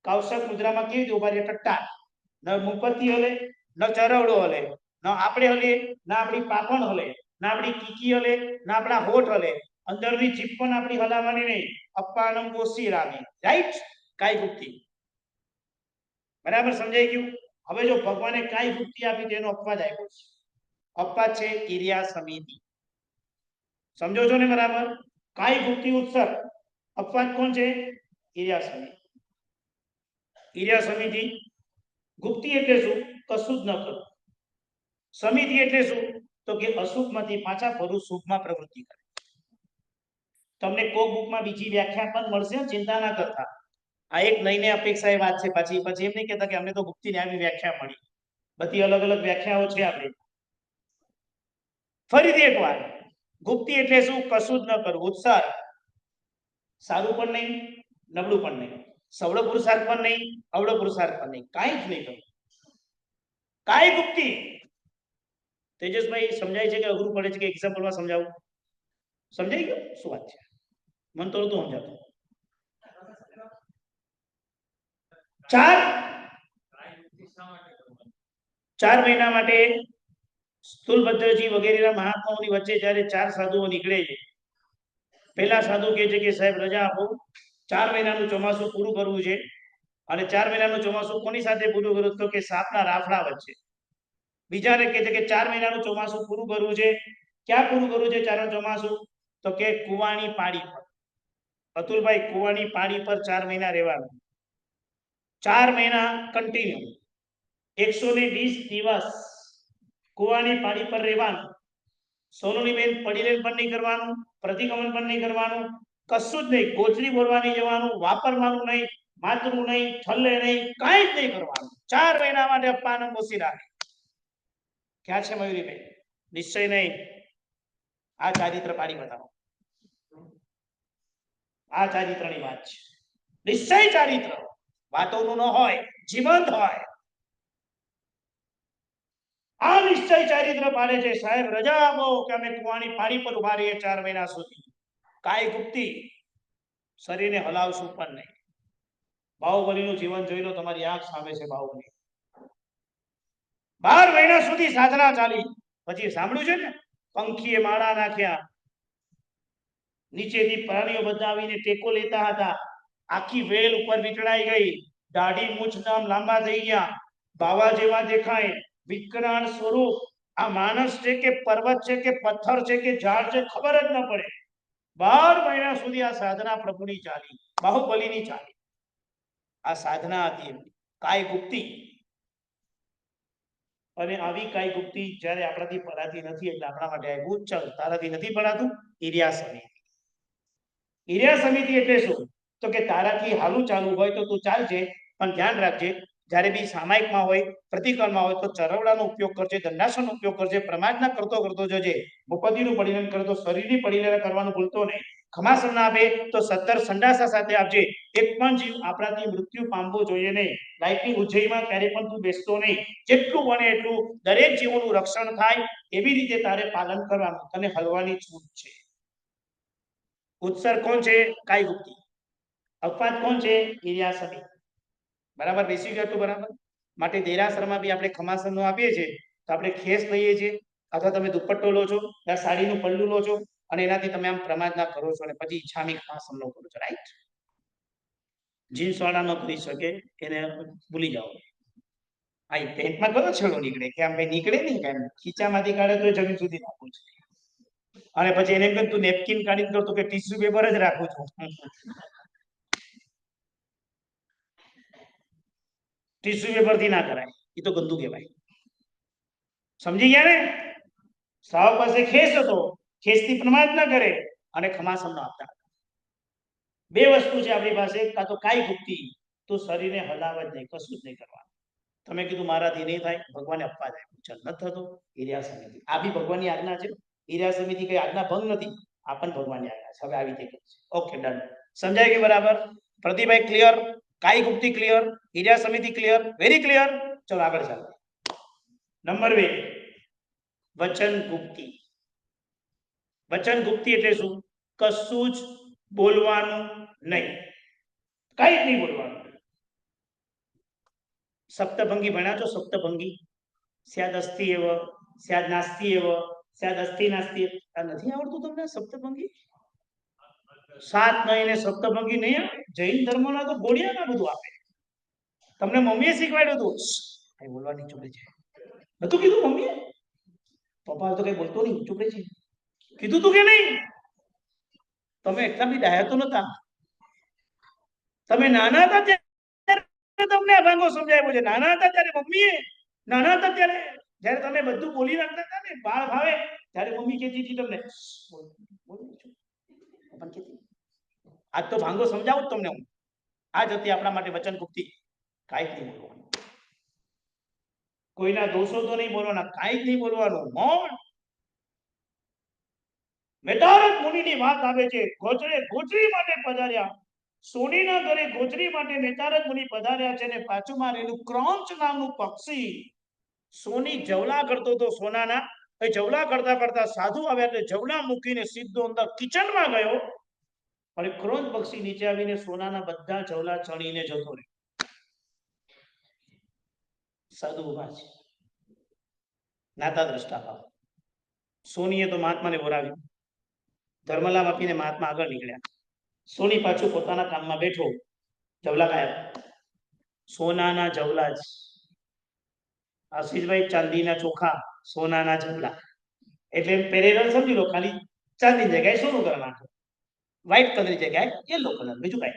કૌશક મુદ્રામાં કેવી રીતે ઉભા રહે? ટટ્ટા. ન મુપત્તિ હલે, ન ચરવડો હલે, ન આપણે હલે, ના આપણી પાપણ હલે, ના આપણી કીકી હલે, ના આપણા હોઠ હલે, અંદરની જીભ પણ આપણી હલાવવાની નહીં. અપ્પાનમ કોસી રામી, રાઈટ? કાય ગુપ્તિ. બરાબર સમજાઈ ગયું? હવે જો ભગવાને કાય ગુપ્તિ આપી, તેનો અપવાદ આપ્યો છે. અપવાદ છે ક્રિયા સમિતિ. સમજો છો ને બરાબર? કાય ગુપ્તિ ઉત્સર્ગ, અપવાદ કોણ છે? ક્રિયા સમિતિ. ક્રિયા સમિતિ. ગુપ્તિ એટલે શું? કશું જ ન કરવું. સમિતિ એટલે શું? તો કે અશુભમાંથી પાછા ફરું શુભમાં પ્રવૃત્તિ કરે. તમને કોક બુકમાં બીજી વ્યાખ્યા પણ મળશે, ચિંતા ના કરતા. આ એક નઈને અપેક્ષા એ વાત છે. પછી એમ નહીં કહેતા કે અમને તો ગુપ્તિની આવી વ્યાખ્યા મળી. બધી અલગ અલગ વ્યાખ્યાઓ છે આપણે. ફરીથી એકવાર, ગુપ્તિ એટલે શું? કશું જ ન કરવું. ઉત્સાહ, સારું પણ નહીં, નબળું પણ નહીં, સવળો પુરુષાર્થ પણ નહીં, અવળો પુરુષાર્થ પણ નહીં, કાંઈ જ નહીં કરવું. કાય ગુપ્તિ. તેજસભાઈ સમજાય છે કે અઘરું પડે છે કે એક્ઝામ્પલમાં સમજાવું? સમજાઈ ગયું શું વાત છે? મન તો નતું સમજાતું. 4 મહિના માટે સ્થૂલભદ્રજી વગેરેના મહાત્માઓની વચ્ચે જ્યારે 4 સાધુઓ નીકળે છે, પહેલા સાધુ કહે છે કે સાહેબ રજા આપો, 4 મહિનાનું ચોમાસું પૂરું કરવું છે. અને 4 મહિનાનું ચોમાસું કોની સાથે પૂરું કરવું? તો કે સાપના રાફડા વચ્ચે. બીજાને કહે છે કે 4 મહિનાનું ચોમાસું પૂરું કરવું છે. ક્યાં પૂરું કરવું છે 4 ચોમાસું? તો કે કુવાની પાડી પર. અતુલભાઈ, કુવાની પાડી પર 4 મહિના રહેવાનું. 4 મહિના કન્ટિન્યુ 120 દિવસ કુવાની પાડી પર રહેવાનું. સોનુની બેન પડીલેન પણ નહીં કરવાનું, પ્રતિક્રમણ પણ નહીં કરવાનું, કશું જ નહીં. ગોચરી બોલવાની જવાનું, વાપરવાનું નહીં, માતરું નહીં, થલ્લે નહીં, કાંઈ જ નહીં કરવાનું. 4 મહિના માટે અપ્પાને મોસી રાખે. ક્યાં છે મયુરીબેન? નિશ્ચય નહીં. આ ચારિત્ર પાડી બતાવો. આ ચારિત્રની વાત છે. નિશ્ચય ચારિત્ર વાતોનું ન હોય, જીવંત હોય. આ નિશ્ચય ચારિત્ર પાડે છે. સાહેબ રજા આપો કે અમે કુવાની પાડી પર ઉભા રહીએ 4 મહિના સુધી. કાય ગુપ્તિ. શરીરને હલાવશું પણ નહીં. બાહુબલીનું જીવન જોઈ લો, તમારી આંખ સામે છે બાહુબલી. 12 મહિના સુધી સાધના ચાલી. પછી સાંભળ્યું છે ને, પંખીએ માળા નાખ્યા, નીચેથી પ્રાણીઓ બધા આવીને ટેકો લેતા હતા. આખી વેલ ઉપર વીંટળાઈ ગઈ, દાઢી મૂછ નામ લાંબા થઈ ગયા, બાવા જેવા દેખાય, વિકરાળ સ્વરૂપ. આ માણસ છે કે પર્વત છે કે પથ્થર છે કે ઝાડ છે, ખબર જ ન પડે. 12 મહિના સુધી આ સાધના પ્રભુની ચાલી, બાહુબલીની ચાલી. આ સાધના હતી કાય ગુપ્તિ. અને આવી કાય ગુપ્તિ જ્યારે આપણાથી પડાતી નથી, એટલે આપણા માટે આવ્યું, ચલ તારાથી નથી પડાતું, ક્રિયા સમિતિ. ક્રિયા સમિતિ એટલે શું? તો કે તારાથી હાલું ચાલુ હોય તો તું ચાલજે, પણ ધ્યાન રાખજે, જ્યારે બી સામાયિકમાં હોય, પ્રતિકરણમાં હોય તો ચરવડાનો ઉપયોગ કરજે, દંડાસનનો ઉપયોગ કરજે, પ્રમાદ ના કરતો જજે, મુપતિનું પરિણામ કરતો, શરીરની પરિણામ કરવાનું ભૂલતો નહીં. ખમાસન ના આપે તો 17 સંડાસા સાથે આપજે. એક પણ જીવ આપણાથી મૃત્યુ પામવો જોઈએ નહીં. લાઈફની ઉજ્જૈમાં ક્યારે પણ તું બેસતો નહીં. જેટલું બને એટલું દરેક જીવોનું રક્ષણ થાય એવી રીતે તારે પાલન કરવાનું. તને હલવાની છૂટ છે. ઉત્સર્ગ કોણ છે? કાય ગુપ્તિ. અપવાદ કોણ છે? ક્રિયા સમિતિ. બરાબર બેસી ગયો તો બરાબર. માટે દેરાસરમાં બી આપણે ખમાસનનો આપીએ છીએ તો આપણે ખેસ લઈએ છીએ, અથવા તમે દુપટ્ટો લો છો, યા સાડીનું પલ્લું લો છો, અને એનાથી તમે આમ પ્રમાદના કરો છો, અને પછી ઈચ્છામી ખમાસનનો કરો છો, રાઈટ? જીન્સ વાળા ન કરી શકે, એને ભૂલી જાઓ. આ પેન્ટમાં કયો છેડો નીકળે કે આમ કઈ નીકળે નહીં કે ખીચામાંથી કાઢે તો જમીન સુધી નાખું છું અને પછી એને એમ કે તું નેપકિન કાઢી દો તો કે ટીશ્યુ પેપર જ રાખું છું ટીશ્યુ પેપર થી ના કરાય એ તો ગંદુ કહેવાય સમજી ગયા ને સાવ પાસે ખેસ હતો ખેસથી પ્રમાદ ન કરે અને ખમાસમ ન આપતા બે વસ્તુ છે આપણી પાસે કાં તો કાઈ ગુપ્તી તો શરીરને હલાવ જ નહીં કશું જ નહીં કરવાનું તમે કીધું મારાથી નહીં થાય ભગવાને અપવા જાય ચલ ન થતો ઈર્યા સમિતિ આ બી ભગવાનની આજ્ઞા છે ઈર્યા સમિતિ કઈ આજ્ઞા ભંગ નથી આ પણ ભગવાનની આજ્ઞા છે હવે આવી રીતે છે ઓકે ડન સમજાય કે બરાબર પ્રતિભાઈ ક્લિયર કાઈ ગુપ્તી ક્લિયર ઈર્યા સમિતિ ક્લિયર વેરી ક્લિયર ચલો આગળ ચાલો નંબર 2 વચન ગુપ્તી વચન ગુપ્તી એટલે શું કશું જ બોલવાનું નહીં કઈ જ નહીં બોલવાનું સપ્તભંગી ભણ્યા છો સપ્તભંગી સ્યાદ અસ્તિ એવ સ્યાદ નાસ્તિ એવ સ્યાદ અસ્તિ નાસ્તિ નથી આવડતું તમને સપ્તભંગી સાત નહીં ને સપ્તભંગી નહીં આવે જૈન ધર્મના તો ગોળિયાના બધું આપે તમને મમ્મીએ શીખવાડ્યું હતું કઈ બોલવાની ચૂપ છે નતું કીધું મમ્મીએ પપ્પા તો કઈ બોલતો નહીં ચૂપ છે કીધું તું કે નહીં તમે એટલા બી ડાયા તો નતા તમે નાના હતા ત્યારે તમને આ ભાંગો સમજાવ્યો છે નાના હતા ત્યારે મમ્મીએ નાના હતા ત્યારે જ્યારે તમે બધું બોલી નાખતા હતા ને બાળ ભાવે ત્યારે મમ્મી કહેતી હતી તમને આજ તો ભાંગો સમજાવું તમને હું આજ હતી આપણા માટે વચન ગુપ્તી કાંઈ જ નહીં બોલવાનું કોઈના દોષો તો નહીં બોલવાના કાંઈ જ નહીં બોલવાનું મૌન મેતારક મુનિની વાત આવે છે ગોચરી માટે પધાર્યા સોનીના ઘરે ગોચરી માટે મેતારક મુનિ પધાર્યા છે અને પાછુમાં રહેલું ક્રોંચ નામનું પક્ષી સોની જવલા કરતો તો સોનાના એ જવલા કરતા કરતા સાધુ આવ્યા એટલે જવલા મૂકીને સીધો અંદર કિચનમાં ગયો અને ક્રોંચ પક્ષી નીચે આવીને સોનાના બધા જવલા ચણીને જતો રહ્યો સાધુ ઉભા છે નાતા દ્રષ્ટા ભાવ સોનીએ તો મહાત્માને બોલાવ્યું ધર્મલાભ આપીને મહાત્મા આગળ નીકળ્યા સોની પાછું પોતાના કામમાં બેઠો જવલા કાયા સોનાના જવલા જ આશીષભાઈ ચાંદીના ચોખા સોનાના જવલા એટલે પેરેરલ સમજી લો ખાલી ચાંદીની જગ્યાએ સોનું કરી નાખો વ્હાઈટ કલરની જગ્યાએ યલો કલર બીજું કઈ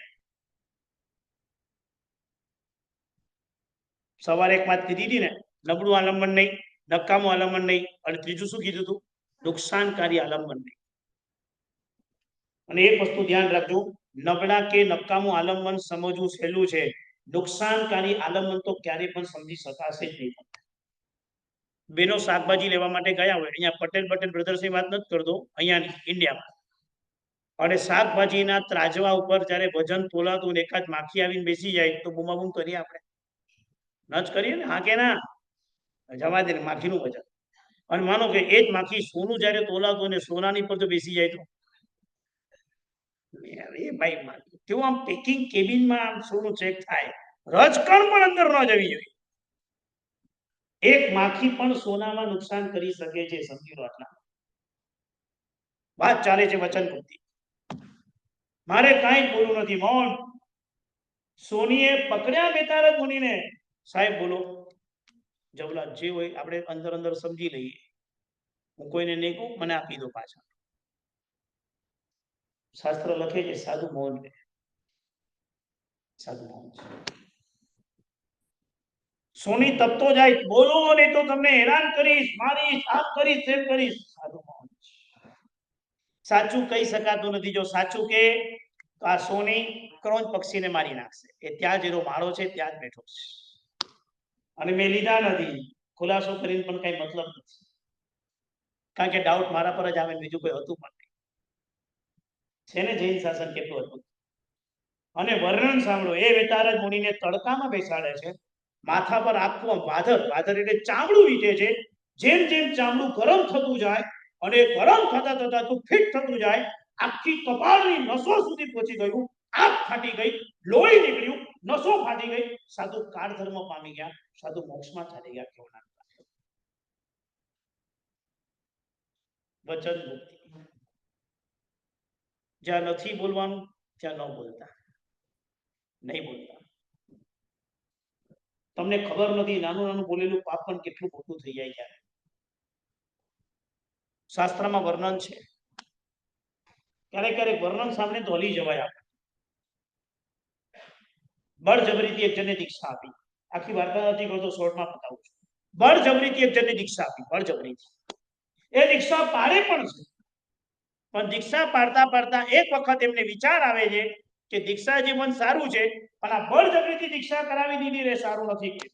સવારે એક વાત કીધી હતી ને નબળું આલંબન નહીં નકામું આલંબન નહીં અને ત્રીજું શું કીધું હતું નુકસાનકારી આલંબન નહીં અને એક વસ્તુ ધ્યાન રાખજો નબળા કે નકામું આલંબન સમજવું સહેલું છે નુકસાનકારી આલંબન તો ક્યારે પણ સમજી શકાશે જ નહીં બેનો શાકભાજી લેવા માટે ગયા હોય અહીંયા પટેલ બ્રધર્સની વાત નથી કરતો અહીંયા ઇન્ડિયામાં અને શાકભાજીના ત્રાજવા ઉપર જ્યારે વજન તોલાતું ને એકાદ માખી આવીને બેસી જાય તો બૂમાબૂમ કરીએ આપણે ન જ કરીએ ને હા કે ના જવા દે માખીનું વજન અને માનો કે એ જ માખી સોનું જ્યારે તોલાતું ને સોનાની પર તો બેસી જાય તો ભાઈ કેવું આમ પેકિંગ કેબિનમાં આમ સોનું ચેક થાય રજકણ પણ અંદર ન જવી જોઈએ એક માખી પણ સોનામાં નુકસાન કરી શકે છે સમજી લો આટલા વાત ચાલે છે વચન ગુપ્તી મારે કાંઈ બોલવું નથી મૌન સોનીએ પકડ્યા મેતારક મુનિને સાહેબ બોલો જવલા જે હોય આપણે અંદર અંદર સમજી લઈએ હું કોઈને નહીં કહું મને આપી દો પાછા શાસ્ત્ર લખે છે સાધુ મૌન રહે સાધુ મૌન છે સોની તપતો જાય બોલો નહીં તો તમને હેરાન કરીશ મારીશ આમ કરીશ તેમ કરીશ સાધુ મૌન સાચું કહી શકાતું નથી જો સાચું કે તો આ સોની ક્રોંચ પક્ષીને મારી નાખશે એ ત્યાં જેનો માળો છે ત્યાં જ બેઠો છે અને મેં લીધા નથી ખુલાસો કરીને પણ કઈ મતલબ નથી કારણ કે ડાઉટ મારા પર જ આવે બીજું કોઈ હતું પણ નહીં છે ને જૈન શાસન કેટલું હતું અને વર્ણન સાંભળો એ વેતારજ મુનિને તડકામાં બેસાડે છે માથા પર આખું વાધર એટલે ચામડું વીટે છે જેમ જેમ ચામડું ગરમ થતું જાય અને ગરમ થતા થતા તો ફિટ થતું જાય આખી કપાળની નસો સુધી પહોંચી ગયું આંખ ફાટી ગઈ લોહી નીકળ્યું નસો ફાટી ગઈ સાધુ કાળ ધર્મ પામી ગયા સાધુ મોક્ષમાં ચાલી ગયા કેવું ના વચન મુક્તિ જ્યાં નથી બોલવાનું ત્યાં ન બોલતા નહીં બોલતા તમને ખબર નથી નાનું નાનું બોલેલું પાપ પણ કેટલું મોટું થઈ જાય છે. શાસ્ત્રમાં વર્ણન છે. ક્યારેક ક્યારેક વર્ણન સામે તો હલી જવાય આપણે. બળજબરીથી એક જણને દીક્ષા આપી. આખી વાર્તા નથી કરતો, શોર્ટમાં બતાવું છું. બળજબરીથી એક જણને દીક્ષા આપી, બળજબરીથી. એ દીક્ષા પાડે પણ છે, પણ દીક્ષા પાડતા પાડતા એક વખત એમને વિચાર આવે છે કે દીક્ષા જીવન સારું છે, પણ આ બળજબરીથી દીક્ષા કરાવી દીધી રે સારું નથી.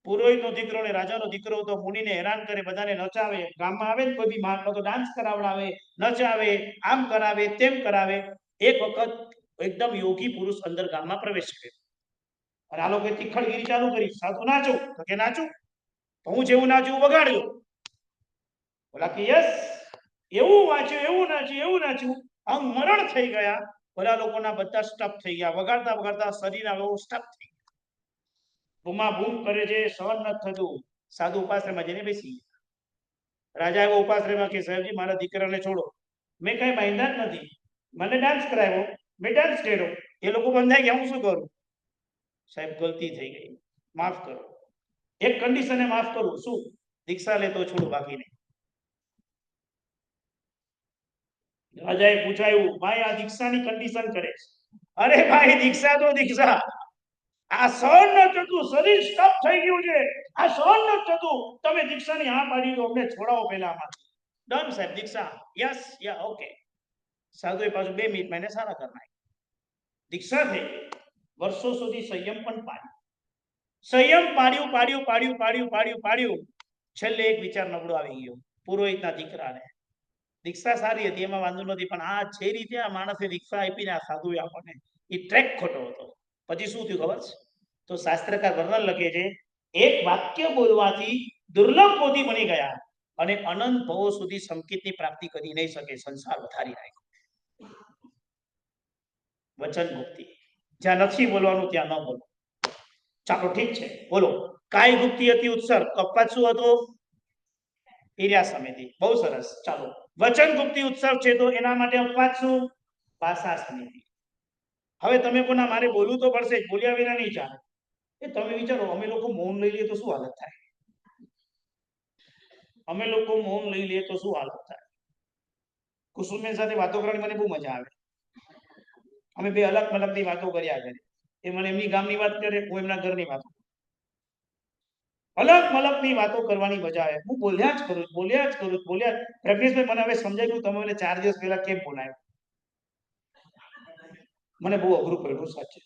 પુરોહિતનો દીકરો ને રાજાનો દીકરો તો મુનિને હેરાન કરે, બધાને નચાવે, ગામમાં આવે ને કોઈ બી માણસ તો ડાન્સ કરાવડાવે, નચાવે, આમ કરાવે, તેમ કરાવે. એક વખત એકદમ યોગી પુરુષ અંદર ગામમાં પ્રવેશ કર્યો અને આ લોકોએ તિખડગીરી ચાલુ કરી. સાધુ નાચો, તો કે નાચું, તો હું જેવું નાચું વગાડ્યો. બોલા કે યસ, એવું વાંચ્યું, એવું નાચ્યું, એવું નાચ્યું, આમ મરણ થઈ ગયા. બધા લોકોના બધા સ્ટફ થઈ ગયા, વગાડતા વગાડતા શરીર આવે સ્ટફ થઈ ગયા. બૂમા બૂમ કરે છે, સહન નથી થતું. સાધુ ઉપાશ્રયમાં જઈને બેસી ગયા. રાજા એવો ઉપાશ્રયમાં કે સાહેબજી મારા દીકરાને છોડો, મેં કઈ બાંધ્યા જ નથી, મને ડાન્સ કરાવ્યો, મેં ડાન્સ કર્યો, એ લોકો બંધાઈ ગયા, હું શું કરું? સાહેબ ગલતી થઈ ગઈ, માફ કરો. એક કન્ડિશને માફ કરું, શું? દીક્ષા લેતો છોડું, બાકી નહીં. રાજાએ પૂછાયું, ભાઈ આ દીક્ષાની કન્ડિશન કરે છે? અરે ભાઈ દીક્ષા તો દીક્ષા, આ સહન ન થતું, શરીર સ્ટફ થઈ ગયું છે, આ સહન ન થતું, તમે દીક્ષાની હા પાડી દો, અમને છોડાવો પહેલા આમાંથી. ડન સાહેબ, દીક્ષા, યસ, યા, ઓકે. સાધુએ પાછું 2 મિનિટમાં એને સારા કરી નાખ્યા. દીક્ષા થઈ ગઈ. વર્ષો સુધી સંયમ પણ પાડ્યું. સંયમ પાડ્યું, પાડ્યું, પાડ્યું, પાડ્યું, પાડ્યું, પાડ્યું. છેલ્લે એક વિચાર નબળો આવી ગયો પુરોહિતના દીકરાને. દીક્ષા સારી હતી, એમાં વાંધો નથી, પણ આ જે રીતે આ માણસે દીક્ષા આપીને આ સાધુએ આપણને, એ ટ્રેક ખોટો હતો. પછી શું થયું ખબર છે? તો શાસ્ત્રકાર વર્ણન લખે છે, એક વાક્ય બોલવાથી દુર્લભ બોધી બની ગયા અને અનંત ભવો સુધી સંકેતની પ્રાપ્તિ કરી નહીં શકે, સંસાર વધારી નાખ્યો. વચન ગુપ્તિ, જ્યાં નથી બોલવાનું ત્યાં ન બોલો. ચાલો ઠીક છે, બોલો. કાય ગુપ્તિ હતી ઉત્સર્ગ, અપવાદ શું હતો? ઈર્યા સમિતિ. બહુ સરસ. ચાલો, વચન ગુપ્તિ ઉત્સર્ગ છે, તો એના માટે અપવાદ શું? ભાષા સમિતિ. હવે તમે કોના મારે બોલવું તો પડશે જ, બોલ્યા વિના નહીં ચાલે. એ તમે વિચારો, અમે લોકો મૌન લઈ લઈએ તો શું હાલત થાય? અમે લોકો મૌન લઈ લઈએ તો શું હાલત થાય? કુસુમબેન સાથે વાતો કરવાની મને બહુ મજા આવે. અમે બે અલગ મલગની વાતો કર્યા કરીએ. એ મને એમની ગામની વાત કરે, હું એમના ઘરની વાત. અલગ મલગની વાતો કરવાની મજા આવે. હું બોલ્યા જ કરું, બોલ્યા જ કરું, બોલ્યા. પ્રજ્ઞેશભાઈ મને હવે સમજાઈ ગયું, તમે મને 4 દિવસ પહેલા કેમ બોલાયો. મને બહુ અઘરું પડ્યું સાચે.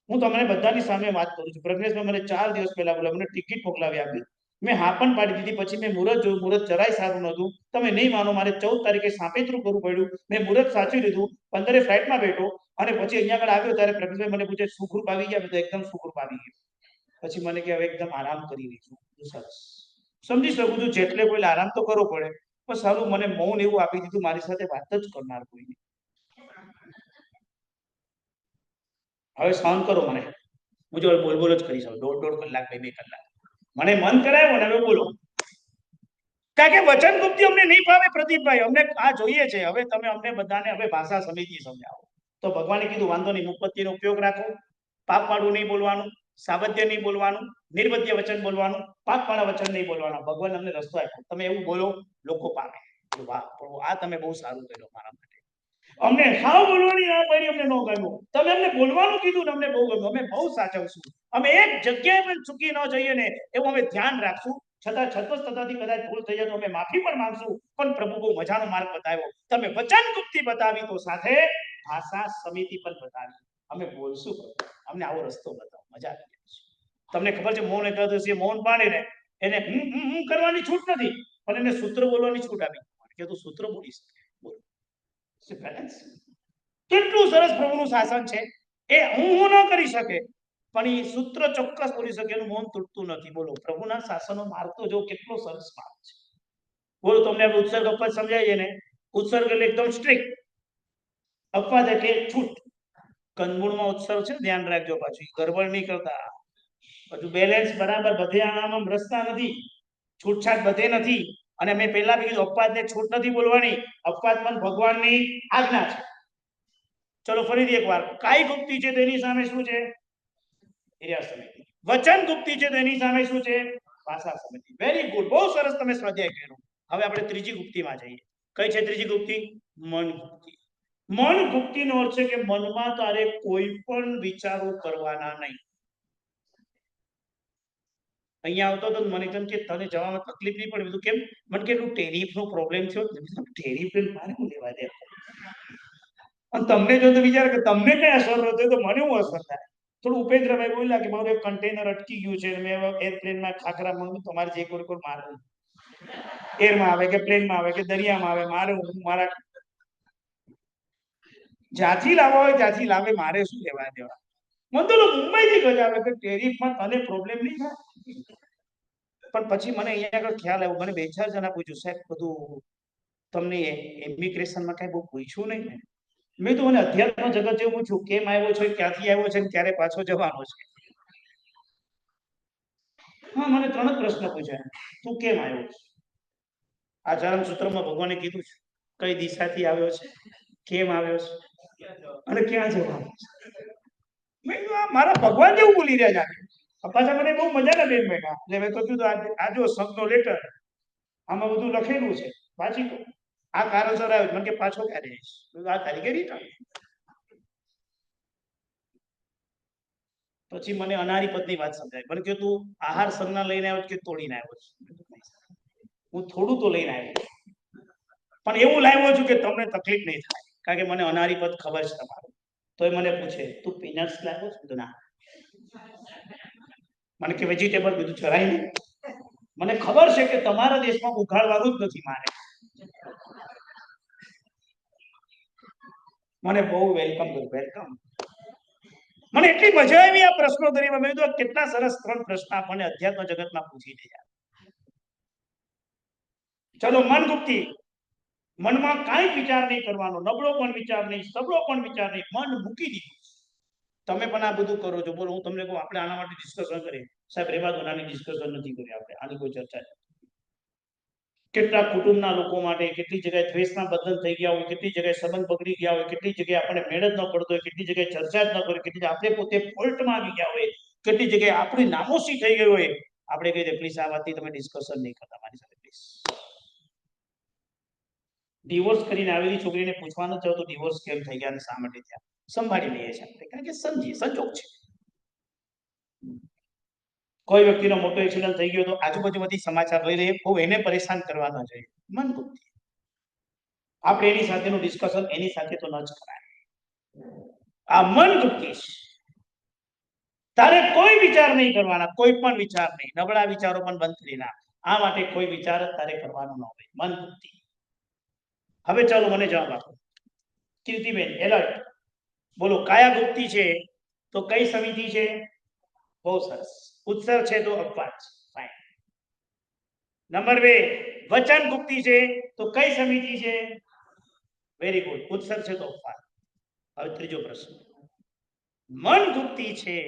હું તમને બધાની સામે વાત કરું છું. પ્રજ્ઞેશભાઈ મને 4 દિવસ પહેલા બોલાવ્યો, મને ટિકિટ મોકલાવી આપી, મેં હા પણ પાડી દીધી. પછી મેં મુહૂર્ત જોયું, મુહૂર્ત જરાય સારું નહોતું. તમે નહીં માનો, મારે 14 તારીખે સાપેત્રું કરવું પડ્યું. મેં મુહૂર્ત સાચવી લીધું, 15 ફ્લાઇટમાં બેઠો અને પછી અહીંયા આગળ આવ્યો ત્યારે પ્રજ્ઞેશભાઈ મને પૂછે સુખરૂપ આવી ગયા? તો એકદમ સુખરૂપ આવી ગયો. પછી મને કે હવે એકદમ આરામ કરી લઈશું. સરસ, સમજી શકું છું, જેટલે કોઈ આરામ તો કરવો પડે, પણ સારું મને મૌન એવું આપી દીધું, મારી સાથે વાત જ કરનાર કોઈ નહીં. હવે સહન કરો મને, હું જો બોલ જ કરી શકું, 1.5 કલાક, 2 કલાક મને મન કરાયો ને હવે બોલો. કારણ કે વચન ગુપ્તિ અમને નહીં ફાવે પ્રદીપભાઈ, અમને આ જોઈએ છે. હવે તમે અમને બધાને હવે ભાષા સમિતિ સમજાવો. તો ભગવાને કીધું વાંધો નહીં, મુપત્તિનો ઉપયોગ રાખો, પાપ વાળું નહીં બોલવાનું, સાવધ્ય નહીં બોલવાનું, નિર્વદ્ય વચન બોલવાનું, પાપ વાળા વચન નહીં બોલવાના. ભગવાન અમને રસ્તો આપ્યો, તમે એવું બોલો, લોકો પામે. વાહ પ્રભુ, આ તમે બહુ સારું કર્યું મારા માટે. અમને હાવ બોલવાની ના પાડી, અમને ન ગમ્યું. તમે અમને બોલવાનું કીધું ને અમને બહુ ગમ્યું. અમે બહુ સાચવશું, અમે એક જગ્યાએ પણ ચૂકી ન જઈએ ને એવું અમે ધ્યાન રાખશું. છતાં છત્વસ્થતાથી કદાચ ભૂલ થઈ જાય તો અમે માફી પણ માંગશું. પણ પ્રભુ બહુ મજાનો માર્ગ બતાવ્યો. તમે વચન ગુપ્તિ બતાવી તો સાથે ભાષા સમિતિ પણ બતાવી. અમે બોલશું, અમને આવો રસ્તો બતાવો, મજા આવી જાય. તમને ખબર છે, મૌન એકાદશી મૌન પાડે ને એને કરવાની છૂટ નથી, પણ એને સૂત્ર બોલવાની છૂટ આપી કે તું સૂત્ર બોલી શકે. બોલો, કેટલું સરસ પ્રભુનું શાસન છે. એ હું ન કરી શકે, પણ એ સૂત્ર ચોક્કસ બોલી શકે, એનું મૌન તૂટતું નથી. બોલો, પ્રભુના શાસનનો માર્ગ તો જો કેટલો સરસ માર્ગ છે. બોલો, તમને ઉત્સર્ગ અપવાદ સમજાય છે ને? ઉત્સર્ગ એટલે એકદમ સ્ટ્રિક્ટ, અપવાદ એટલે છૂટ. કંદમૂળમાં ઉત્સર્ગ છે, ધ્યાન રાખજો, પાછું ગરબડ નહીં કરતા. બધું બેલેન્સ બરાબર, બધે આમ રસ્તા નથી, છૂટછાટ બધે નથી. અને મેં પહેલા કીધું, અપવાદને છૂટ નથી બોલવાની, અપવાદ પણ ભગવાનની આજ્ઞા છે. ચલો ફરીથી એકવાર, કાય ગુપ્તી છે તેની સામે શું છે? ક્રિયા સમિતિ. વચન ગુપ્તી છે તેની સામે શું છે? ભાષા સમિતિ. વેરી ગુડ, બહુ સરસ તમે સ્વાધ્યાય કર્યો. હવે આપણે ત્રીજી ગુપ્તીમાં જઈએ. કઈ છે ત્રીજી ગુપ્તી? મન ગુપ્તી. મન ગુપ્તીનો અર્થ છે કે મનમાં તારે કોઈ પણ વિચારો કરવાના નહીં. અહીંયા આવતો તો મને કેમ કે તને જવામાં તકલીફ નહીં પડે. કેમ? મને કેટલું ટેરિફનો પ્રોબ્લેમ થયો. ટેરિફ મારે શું લેવા દે? અને તમને જો તો વિચાર કે તમને કઈ અસર ન થાય તો મને શું અસર થાય? થોડું ઉપેન્દ્રભાઈ બોલ્યા કે મારું એક કન્ટેનર અટકી ગયું છે, મેં એરપ્લેનમાં ખાખરા માંગુ, તમારે જે કોઈ મારું એરમાં આવે કે પ્લેનમાં આવે કે દરિયામાં આવે, મારે હું મારા જ્યાંથી લાવવા હોય ત્યાંથી લાવે, મારે શું લેવા દેવા? મને તો મુંબઈ થી ગજા આવે કે ટેરિફમાં તને પ્રોબ્લેમ નહીં થાય. પણ પછી મને અહીંયા આગળ ખ્યાલ આવ્યો, મને 2-4 જણા પૂછ્યું, સાહેબ બધું તમને ઇમિગ્રેશનમાં કઈ બહુ પૂછ્યું નહીં ને? મેં તો મને અધ્યાત્મ જગત જેવું પૂછ્યું, કેમ આવ્યો છે, ક્યાંથી આવ્યો છે, ક્યારે પાછો જવાનો છે? હા, મને 3 જ પ્રશ્ન પૂછ્યા. તું કેમ આવ્યો છે? આ ચરમ સૂત્રમાં ભગવાને કીધું છે કઈ દિશાથી આવ્યો છે, કેમ આવ્યો છે અને ક્યાં જવાનો છે. મેં કીધું આ મારા ભગવાન જેવું બોલી રહ્યા છે. પાછા મને બહુ મજાના બેન બેઠા એટલે મેં તો કીધું આ જો સંઘનો લેટર, આમાં બધું લખેલું છે, વાંચી તો આ કારણસર આવ્યો. મને કે પાછો ક્યારે જઈશ? આ તારીખે રિટર્ન. પછી મને અનારી પદની વાત સમજાય. મને કે તું આહાર સંજ્ઞા લઈને આવ્યો કે તોડીને આવ્યો છે? હું થોડું તો લઈને આવ્યો પણ એવું લાવ્યો છું કે તમને તકલીફ નહીં થાય, કારણ કે મને અનારી પદ ખબર છે તમારું. તો એ મને પૂછે તું પીનટ્સ લાવ્યો છે? ના. મને કે વેજીટેબલ બધું ચરાય નહીં? મને ખબર છે કે તમારા દેશમાં ઉઘાડવાનું જ નથી મારે. મને બહુ વેલકમ કર્યું, વેલકમ. મને એટલી મજા આવી આ પ્રશ્નો દરમિયાન. મેં કીધું કેટલા સરસ 3 પ્રશ્ન આપણને અધ્યાત્મ જગતમાં પૂછી દે. ચલો મન ગુપ્તી. મનમાં કાંઈ વિચાર નહીં કરવાનો, નબળો પણ વિચાર નહીં, સબળો પણ વિચાર નહીં, મન મૂકી દીધું. તમે પણ આ બધું કરો છો. બોલો, હું તમને કહું આપણે આના માટે ડિસ્કશન કરીએ. સાહેબ રેવા દો, આની ડિસ્કશન નથી કરી આપણે, આની કોઈ ચર્ચા નથી. કેટલાક કુટુંબના લોકો માટે કેટલી જગ્યાએ દ્વેષના બંધન થઈ ગયા હોય, કેટલી જગ્યાએ સંબંધ બગડી ગયા હોય, કેટલી જગ્યાએ આપણને મેળ જ ન પડતો હોય, કેટલી જગ્યાએ ચર્ચા જ ન કરે, કેટલી જગ્યાએ આપણે પોતે ફોલ્ટમાં આવી ગયા હોય, કેટલી જગ્યાએ આપણી નામોશી થઈ ગઈ હોય. આપણે કહી દે પ્લીઝ આ વાતની તમે ડિસ્કશન નહીં કરતા મારી સાથે પ્લીઝ. ડિવોર્સ કરીને આવેલી છોકરીને પૂછવાનું ચાહો તો ડિવોર્સ કેમ થઈ ગયા અને શા માટે થયા, સંભાળી લઈએ છીએ આપણે, કારણ કે સમજી સંજોગ છે. કોઈ વ્યક્તિનો મોટો એક્સિડન્ટ થઈ ગયો તો આજુબાજુમાંથી સમાચાર લઈ લઈએ, બહુ એને પરેશાન કરવા ન જોઈએ. મન ગુપ્તી. આપણે એની સાથેનું ડિસ્કશન એની સાથે તો ન જ કરાય. આ મન ગુપ્તી છે. તારે કોઈ વિચાર નહીં કરવાના, કોઈ પણ વિચાર નહીં. નબળા વિચારો પણ બંધ કરી નાખ. આ માટે કોઈ વિચાર જ તારે કરવાનો ન હોય. મન ગુપ્તી. હવે ચાલો મને જવાબ આપો. કીર્તિબેન એલર્ટ. બોલો, કાયા ગુપ્તી છે તો કઈ સમિતિ છે? બહુ સરસ. ઉત્સર છે તો અપવાદ. ફાઇન. નંબર 2, વચન ગુપ્તી છે તો કઈ સમિતિ છે? Very good. ઉત્સર છે તો અપવાદ. હવે ત્રીજો પ્રશ્ન, મન ગુપ્તી છે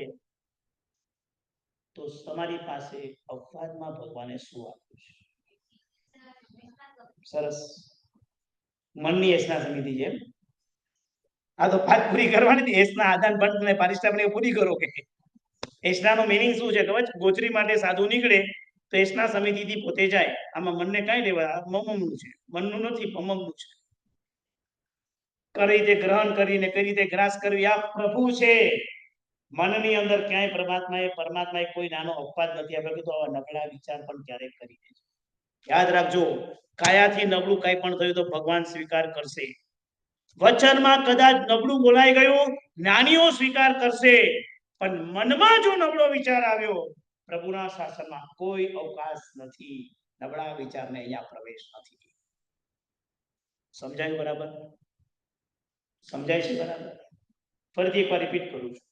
તો તમારી પાસે અપવાદમાં ભગવાને શું આપ્યું છે? સરસ. મનની એસના સમિતિ છે. આ તો વાત પૂરી કરવાની. એસના આદાન બંધ ને પારિષ્ટામને પૂરી કરો કે એસનાનો મીનિંગ શું છે ખબર છે? ગોચરી માટે સાધુ નીકળે તો એસના સમિતિથી પોતે જાય. આમાં મનને કાંઈ લેવા, મમમનું છે. મનનું નથી, મમમનું છે. કઈ રીતે ગ્રહણ કરીને કઈ રીતે ગ્રાસ કરવી, આ પ્રભુ છે. મનની અંદર ક્યાંય પરમાત્માએ કોઈ નાનો અપવાદ નથી આપ્યો કે આવા નબળા વિચાર પણ ક્યારેક કરી દે. યાદ રાખજો, કાયાથી નબળું કઈ પણ થયું તો ભગવાન સ્વીકાર કરશે. વચનમાં કદાચ નબળું બોલાઈ ગયું, જ્ઞાનીઓ સ્વીકાર કરશે. પણ મનમાં જો નબળો વિચાર આવ્યો, પ્રભુના શાસનમાં કોઈ અવકાશ નથી. નબળા વિચારને અહીંયા પ્રવેશ નથી. સમજાયું બરાબર? સમજાય છે બરાબર? ફરીથી એકવાર રિપીટ કરું છું.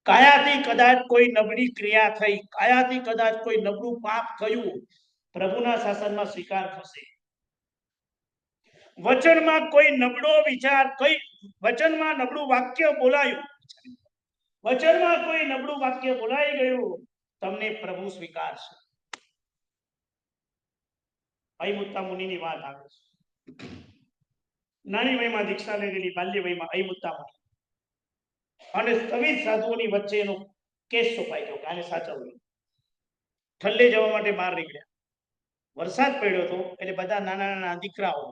કાયાથી કદાચ કોઈ નબળી ક્રિયા થઈ, કાયાથી કદાચ કોઈ નબળું પાપ થયું, પ્રભુના શાસનમાં સ્વીકાર થશે. વચનમાં કોઈ નબળો વિચાર, કોઈ વચનમાં નબળું વાક્ય બોલાયું, વચનમાં કોઈ નબળું વાક્ય બોલાઈ ગયું, તમને પ્રભુ સ્વીકારશે. અયમુત્તા મુનિની વાત આવે છે. નાની વયમાં દીક્ષા લેલી, બાલ્ય વયમાં અયમુત્તા મુનિ અને સ્થવિર સાધુઓની વચ્ચે એનો કેસ સોંપાઈ ગયો કે આને સાચવવું. ઠલ્લે જવા માટે બહાર નીકળ્યા. વરસાદ પડ્યો હતો એટલે બધા નાના નાના દીકરાઓ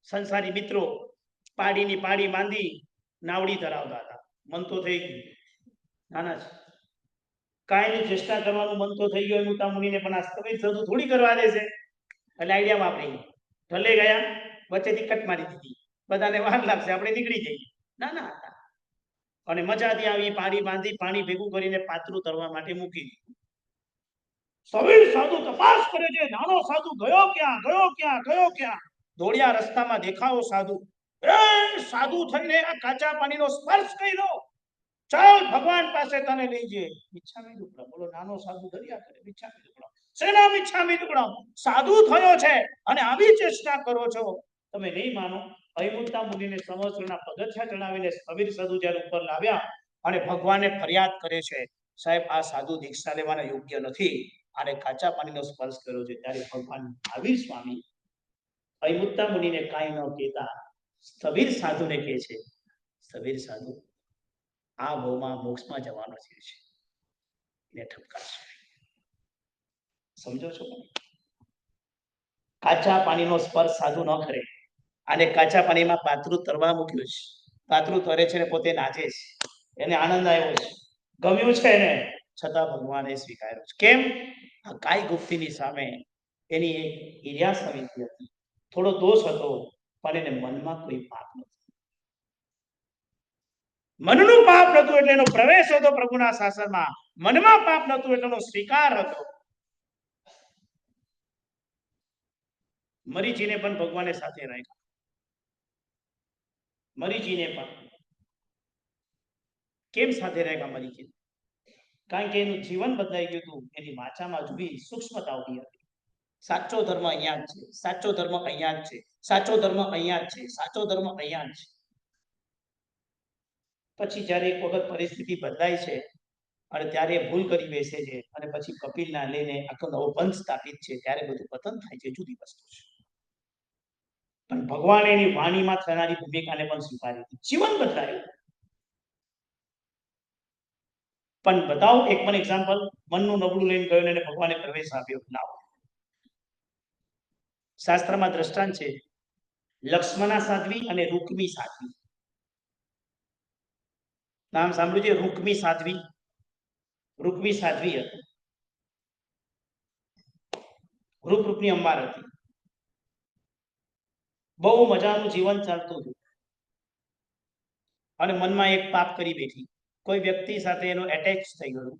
સંસારી મિત્રો પાડીની પાડી બાંધી નાવડી ધરાવતા હતા. મન તો થઈ ગયું, નાના છે કાંઈની ચેષ્ટા કરવાનું મન તો થઈ ગયું મુત્તા મુનિને, પણ આ સ્થવિર સાધુ થોડી કરવા દેશે એટલે આઈડિયા વાપરી. ઠલ્લે ગયા, વચ્ચેથી કટ મારી દીધી, બધાને વાર લાગશે આપણે નીકળી જઈએ. નાના હતા અને મજાથી આવી પાડી બાંધી પાણી ભેગું કરીને પાતરું તરવા માટે મૂકી દીધું. સ્થવિર સાધુ તપાસ કરે છે, નાનો સાધુ ગયો ક્યાં, ગયો ક્યાં, ગયો ક્યાં. દોડ્યા, રસ્તામાં દેખાવો સાધુ. એ સાધુ થઈને આ કાચા પાણીનો સ્પર્શ કર્યો, ચાલ ભગવાન પાસે તને લઈ જઈએ. મિચ્છામી દુક્કડમ. બોલો, નાનો સાધુ દરિયા કરે, મિચ્છામી દુક્કડમ. શેના મિચ્છામી દુક્કડમ? સાધુ થયો છે અને આવી ચેષ્ટા કરો છો. તમે નહીં માનો, અહિમુત્તા મુનિને સંવત્સરના પગથિયા ચડાવીને સ્થવિર સાધુ જ્યારે ઉપર લાવ્યા અને ભગવાને ફરિયાદ કરે છે, સાહેબ આ સાધુ દીક્ષા લેવાના યોગ્ય નથી, અને કાચા પાણીનો સ્પર્શ કર્યો છે. ત્યારે ભગવાન મહાવીર સ્વામી અહિમુત્તા મુનિને કાંઈ ન કહેતા સ્થવિર સાધુને કહે છે, સ્થવિર સાધુ, આ ભવમાં મોક્ષમાં જવાનો છે એને ઠપકારશો. સમજો છો? કાચા પાણીનો સ્પર્શ સાધુ ન કરે, અને કાચા પાણીમાં પાતરું તરવા મૂક્યું છે. પાતરું તરે છે ને પોતે નાચે છે, એને આનંદ આવ્યો છે, ગમ્યું છે એને, છતાં ભગવાને સ્વીકાર્યો છે. કેમ? આ કાય ગુપ્તીની સામે એની એક ઈર્યા સમિતિ હતી, થોડો દોષ હતો, પણ એને મનમાં કોઈ પાપ નહોતું. મનનું પાપ નહોતું એટલે એનો પ્રવેશ હતો પ્રભુના શાસનમાં. મનમાં પાપ નહોતું એટલે એનો સ્વીકાર હતો. મરીચીને પણ ભગવાને સાથે રાખ્યા. મરીચીને પણ કેમ સાથે રાખ્યા મરીચીને? કારણ કે એનું જીવન બદલાઈ ગયું હતું. એની વાચામાં જુદી સૂક્ષ્મતા ઉભી હતી. સાચો ધર્મ અહીંયા જ છે, સાચો ધર્મ અહીંયા જ છે, સાચો ધર્મ અહીંયા જ છે, સાચો ધર્મ અહીંયા જ છે. પછી જ્યારે એક વખત પરિસ્થિતિ બદલાય છે અને ત્યારે ભૂલ કરી બેસે છે અને પછી કપિલના લઈને આખો નવો પંથ સ્થાપિત છે, ત્યારે બધું પતન થાય છે. જુદી વસ્તુ છે. પણ ભગવાને એની વાણીમાં થનારી ભૂમિકાને પણ સ્વીકારી હતી. જીવન બદલાયું. પણ બતાવો એક પણ એક્ઝામ્પલ, મનનું નબળું લઈને ગયો અને ભગવાને પ્રવેશ આપ્યો. લાવો. શાસ્ત્રમાં દ્રષ્ટાંત છે, લક્ષ્મણા સાધ્વી અને રૂકમી સાધ્વી. નામ સાંભળ્યું છે? રૂકમી સાધ્વી. રૂકમી સાધ્વી હતી, રૂપરૂપની અંબાર હતી. બહુ મજાનું જીવન ચાલતું હતું અને મનમાં એક પાપ કરી બેઠી. કોઈ વ્યક્તિ સાથે એનો એટેચ થઈ ગયો,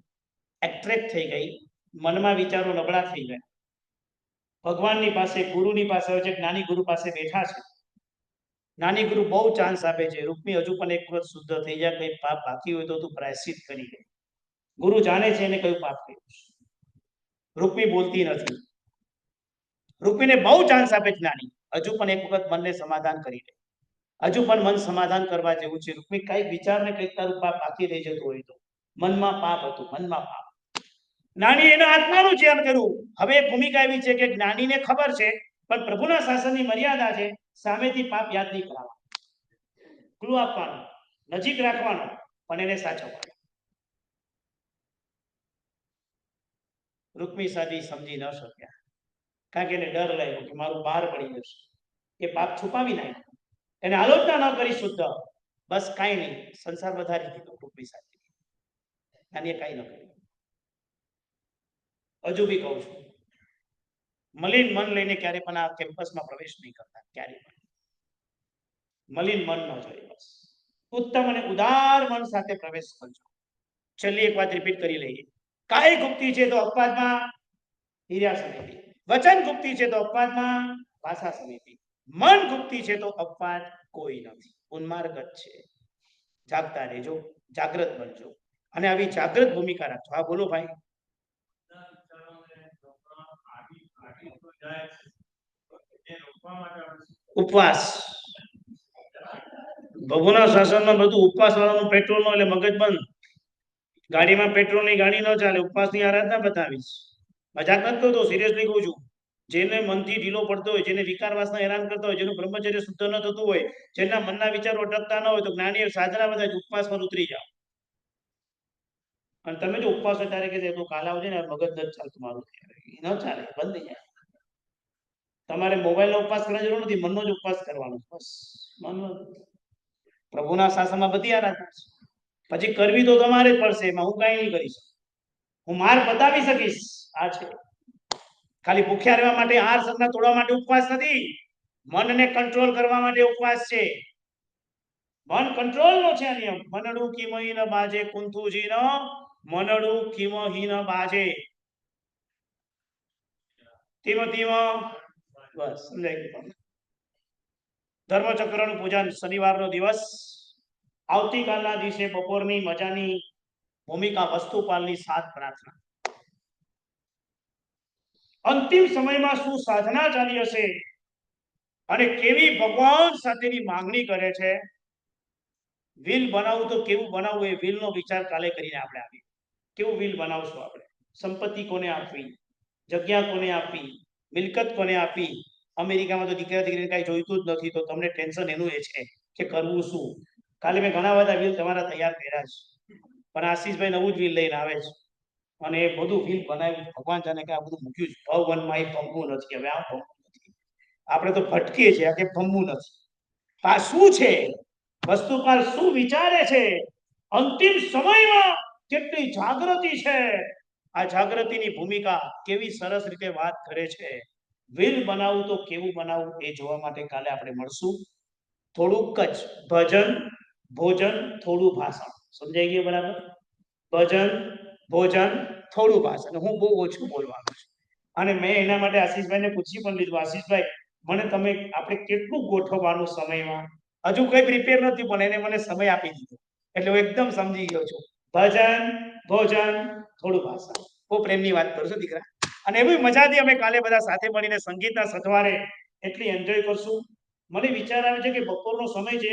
એટ્રેક્ટ થઈ ગઈ, મનમાં વિચારો નબળા થઈ ગયા. ભગવાનની પાસે, ગુરુની પાસે હોય છે, જ્ઞાની ગુરુ પાસે બેઠા છે. જ્ઞાની ગુરુ બહુ ચાન્સ આપે છે, રૂકમી હજુ પણ એક વખત શુદ્ધ થઈ જાય, કઈ પાપ બાકી હોય તો તું પ્રાયશ્ચિત કરી દે. ગુરુ જાણે છે એને કયું પાપ કર્યું છે. રૂકમી બોલતી નથી. રૂકમીને બહુ ચાન્સ આપે જ્ઞાની, હજુ પણ એક વખત મનને સમાધાન કરી દે. હજુ પણ મન સમાધાન કરવા જેવું છે. રૂકમી કઈક વિચારને કઈક તારું પાપ બાકી રહી જતું હોય તો. મનમાં પાપ હતું, મનમાં પાપ. જ્ઞાની એના આત્માનું ધ્યાન કર્યું. હવે ભૂમિકા એવી છે કે જ્ઞાનીને ખબર છે, પણ પ્રભુના શાસનની મર્યાદા છે, સામેથી પાપ યાદ નહીં કરાવવા, ક્લુ આપવાનો, નજીક રાખવાનો, પણ એને સાચવવાનો. રૂકમી સાધી સમજી ન શક્યા, કારણ કે એને ડર લાગ્યો કે મારું બહાર પડી જશે. એ પાપ છુપાવી નાખ્યો, એને આલોચના ન કરી શુદ્ધ, બસ કાંઈ નહીં, સંસાર વધારી દીધો. રૂકમી સાધી અને એ કાંઈ ન કર્યું. હજુ બી કહું છું, મલિન મન લઈને ક્યારે પણ આ કેમ્પસમાં પ્રવેશ નહીં કરતા. ક્યારે પણ મલિન મન ન જોઈએ. બસ ઉત્તમ અને ઉદાર મન સાથે પ્રવેશ કરજો. છેલ્લી એક વાત રિપીટ કરી લઈએ. કાય ગુપ્તી છે તો અપવાદમાં હિર્યા સમિતિ, વચન ગુપ્તી છે તો અપવાદમાં ભાષા સમિતિ, મન ગુપ્તી છે તો અપવાદ કોઈ નથી. ઉન્માર્ગ છે. જાગતા રહેજો, જાગૃત બનજો અને આવી જાગૃત ભૂમિકા રાખજો. હા બોલો ભાઈ. ઉપવાસ. ભગવાનના શાસનમાં બધું ઉપવાસ વાળાનું પેટ્રોલ નો એટલે મગજ બંધ. ગાડીમાં પેટ્રોલ ની ગાડી ન ચાલે. ઉપવાસની આરાધના બતાવીશ. મજાક નથી કરતો, સિરિયસલી કહું છું. જેને મનથી ઢીલો પડતો હોય, જેને વિકારવાસના હેરાન કરતા હોય, જેનું બ્રહ્મચર્ય શુદ્ધ ન થતું હોય, જેના મનના વિચારો અટકતા ન હોય, તો જ્ઞાની સાધના બધા ઉપવાસ પર ઉતરી જાઓ. અને તમે જો ઉપવાસ હોય ત્યારે કે તો કાલ આવજે ને મગજ નથી ચાલતું મારું, એ ન ચાલે, બંધ થઈ જાય. તમારે મોબાઈલનો ઉપવાસ કરવાની જરૂર નથી, મનનો જ ઉપવાસ કરવાનો, બસ મનનો. પ્રભુના શાસનમાં બધી આરાધના છે, પછી કરવી તો તમારે જ પડશે, એમાં હું કઈ નહીં કરીશ. હું માર્ગ બતાવી શકીશ, આ છે. ખાલી ભૂખ્યા રહેવા માટે, આહાર સંજ્ઞા તોડવા માટે ઉપવાસ નથી, મનને કંટ્રોલ કરવા માટે ઉપવાસ છે. મન કંટ્રોલ નો છે આ નિયમ. મનડું કિમહી ન બાજે, કુંથુજી નો મનડું કિમહી ન બાજે. ધીમો ધીમો, બસ સમજાઈ ગયું. ધર્મચક્રનું પૂજન, શનિવારનો દિવસ. આવતીકાલના દિવસે બપોરની મજાની ભૂમિકા વસ્તુપાલની 7 પ્રાર્થના. અંતિમ સમયમાં શું સાધના ચાલી હશે અને કેવી ભગવાન સાથેની માંગણી કરે છે. વિલ બનાવવું તો કેવું બનાવવું એ વિલનો વિચાર કાલે કરીને આપણે આવીએ. કેવું વિલ બનાવશું આપણે? સંપત્તિ કોને આપવી, જગ્યા કોને આપવી, મિલકત કોને આપવી. અમેરિકામાં તો દીકરા દીકરીને કાંઈ જોઈતું જ નથી, તો તમને ટેન્શન એનું એ છે કે કરવું શું. કાલે મેં ઘણા બધા વિલ તમારા તૈયાર કર્યા છે, પણ આશીષભાઈ નવું જ વિલ લઈને આવે છે અને એ બધું વિલ બનાવ્યું. ભગવાન જાણે કે આ બધું મૂક્યું છે. ભવનમાં એ ભમવું નથી, હવે આ ભમવું નથી. આપણે તો ભટકીએ છીએ, આ કે ભમવું નથી. આ શું છે? વસ્તુપાલ શું વિચારે છે? અંતિમ સમયમાં કેટલી જાગૃતિ છે, આ જાગૃતિની ભૂમિકા કેવી સરસ રીતે વાત કરે છે. વિલ બનાવવું તો કેવું બનાવવું એ જોવા માટે કાલે આપણે મળશું. થોડુંક જ ભજન, ભોજન, થોડું ભાષણ. સમજાઈ ગયું બરાબર? ભજન, ભોજન, થોડું ભાષણ. હું બહુ ઓછું બોલવાનું છું અને મેં એના માટે આશીષભાઈને પૂછી પણ લીધું, આશીષભાઈ મને તમે આપણે કેટલું ગોઠવવાનું સમયમાં? હજુ કઈ પ્રિપેર નથી, પણ એને મને સમય આપી દીધો એટલે હું એકદમ સમજી ગયો છું. ભજન, ભોજન, થોડું ભાષણ. બહુ પ્રેમની વાત કરશો દીકરા. અને એવી મજાથી અમે કાલે બધા સાથે મળીને સંગીતના સથવારે એટલી એન્જોય કરશું. મને વિચાર આવે છે કે બપોરનો સમય છે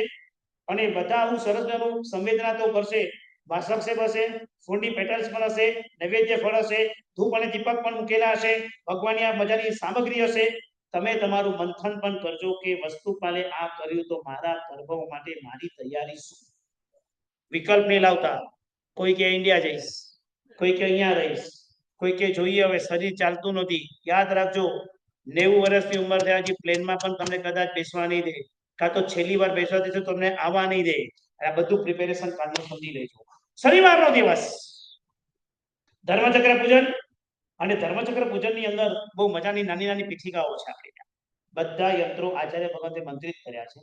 અને બધા આવું સરસ સંવેદના તો કરશે, વાસક્ષેપ હશે, ફૂડની પેટર્ન્સ પણ હશે, નૈવેદ્ય ફળ હશે, ધૂપ અને દીપક પણ મૂકેલા હશે, ભગવાનની આ મજાની સામગ્રી હશે. તમે તમારું મંથન પણ કરજો કે વસ્તુપાલે આ કર્યું તો મારા પ્રભવ માટે મારી તૈયારી શું. વિકલ્પ નહીં લાવતા. કોઈ કે ઇન્ડિયા જઈશ, કોઈ કે અહીંયા રહીશ, કોઈ કે જોઈએ હવે શરીર ચાલતું નથી. યાદ રાખજો, 90 વર્ષની ઉંમર થયા હજી પ્લેનમાં પણ તમને કદાચ બેસવા નહીં દે, કાં તો છેલ્લી વાર બેસવા દેશે તમને આવવા નહીં દે. આ બધું પ્રિપેરેશન કાલનું સમજી લેજો. શનિવારનો દિવસ ધર્મચક્ર પૂજન, અને ધર્મચક્ર પૂજનની અંદર બહુ મજાની નાની નાની પીઠિકાઓ છે. આપણે બધા યંત્રો આચાર્ય ભગવતે મંત્રિત કર્યા છે.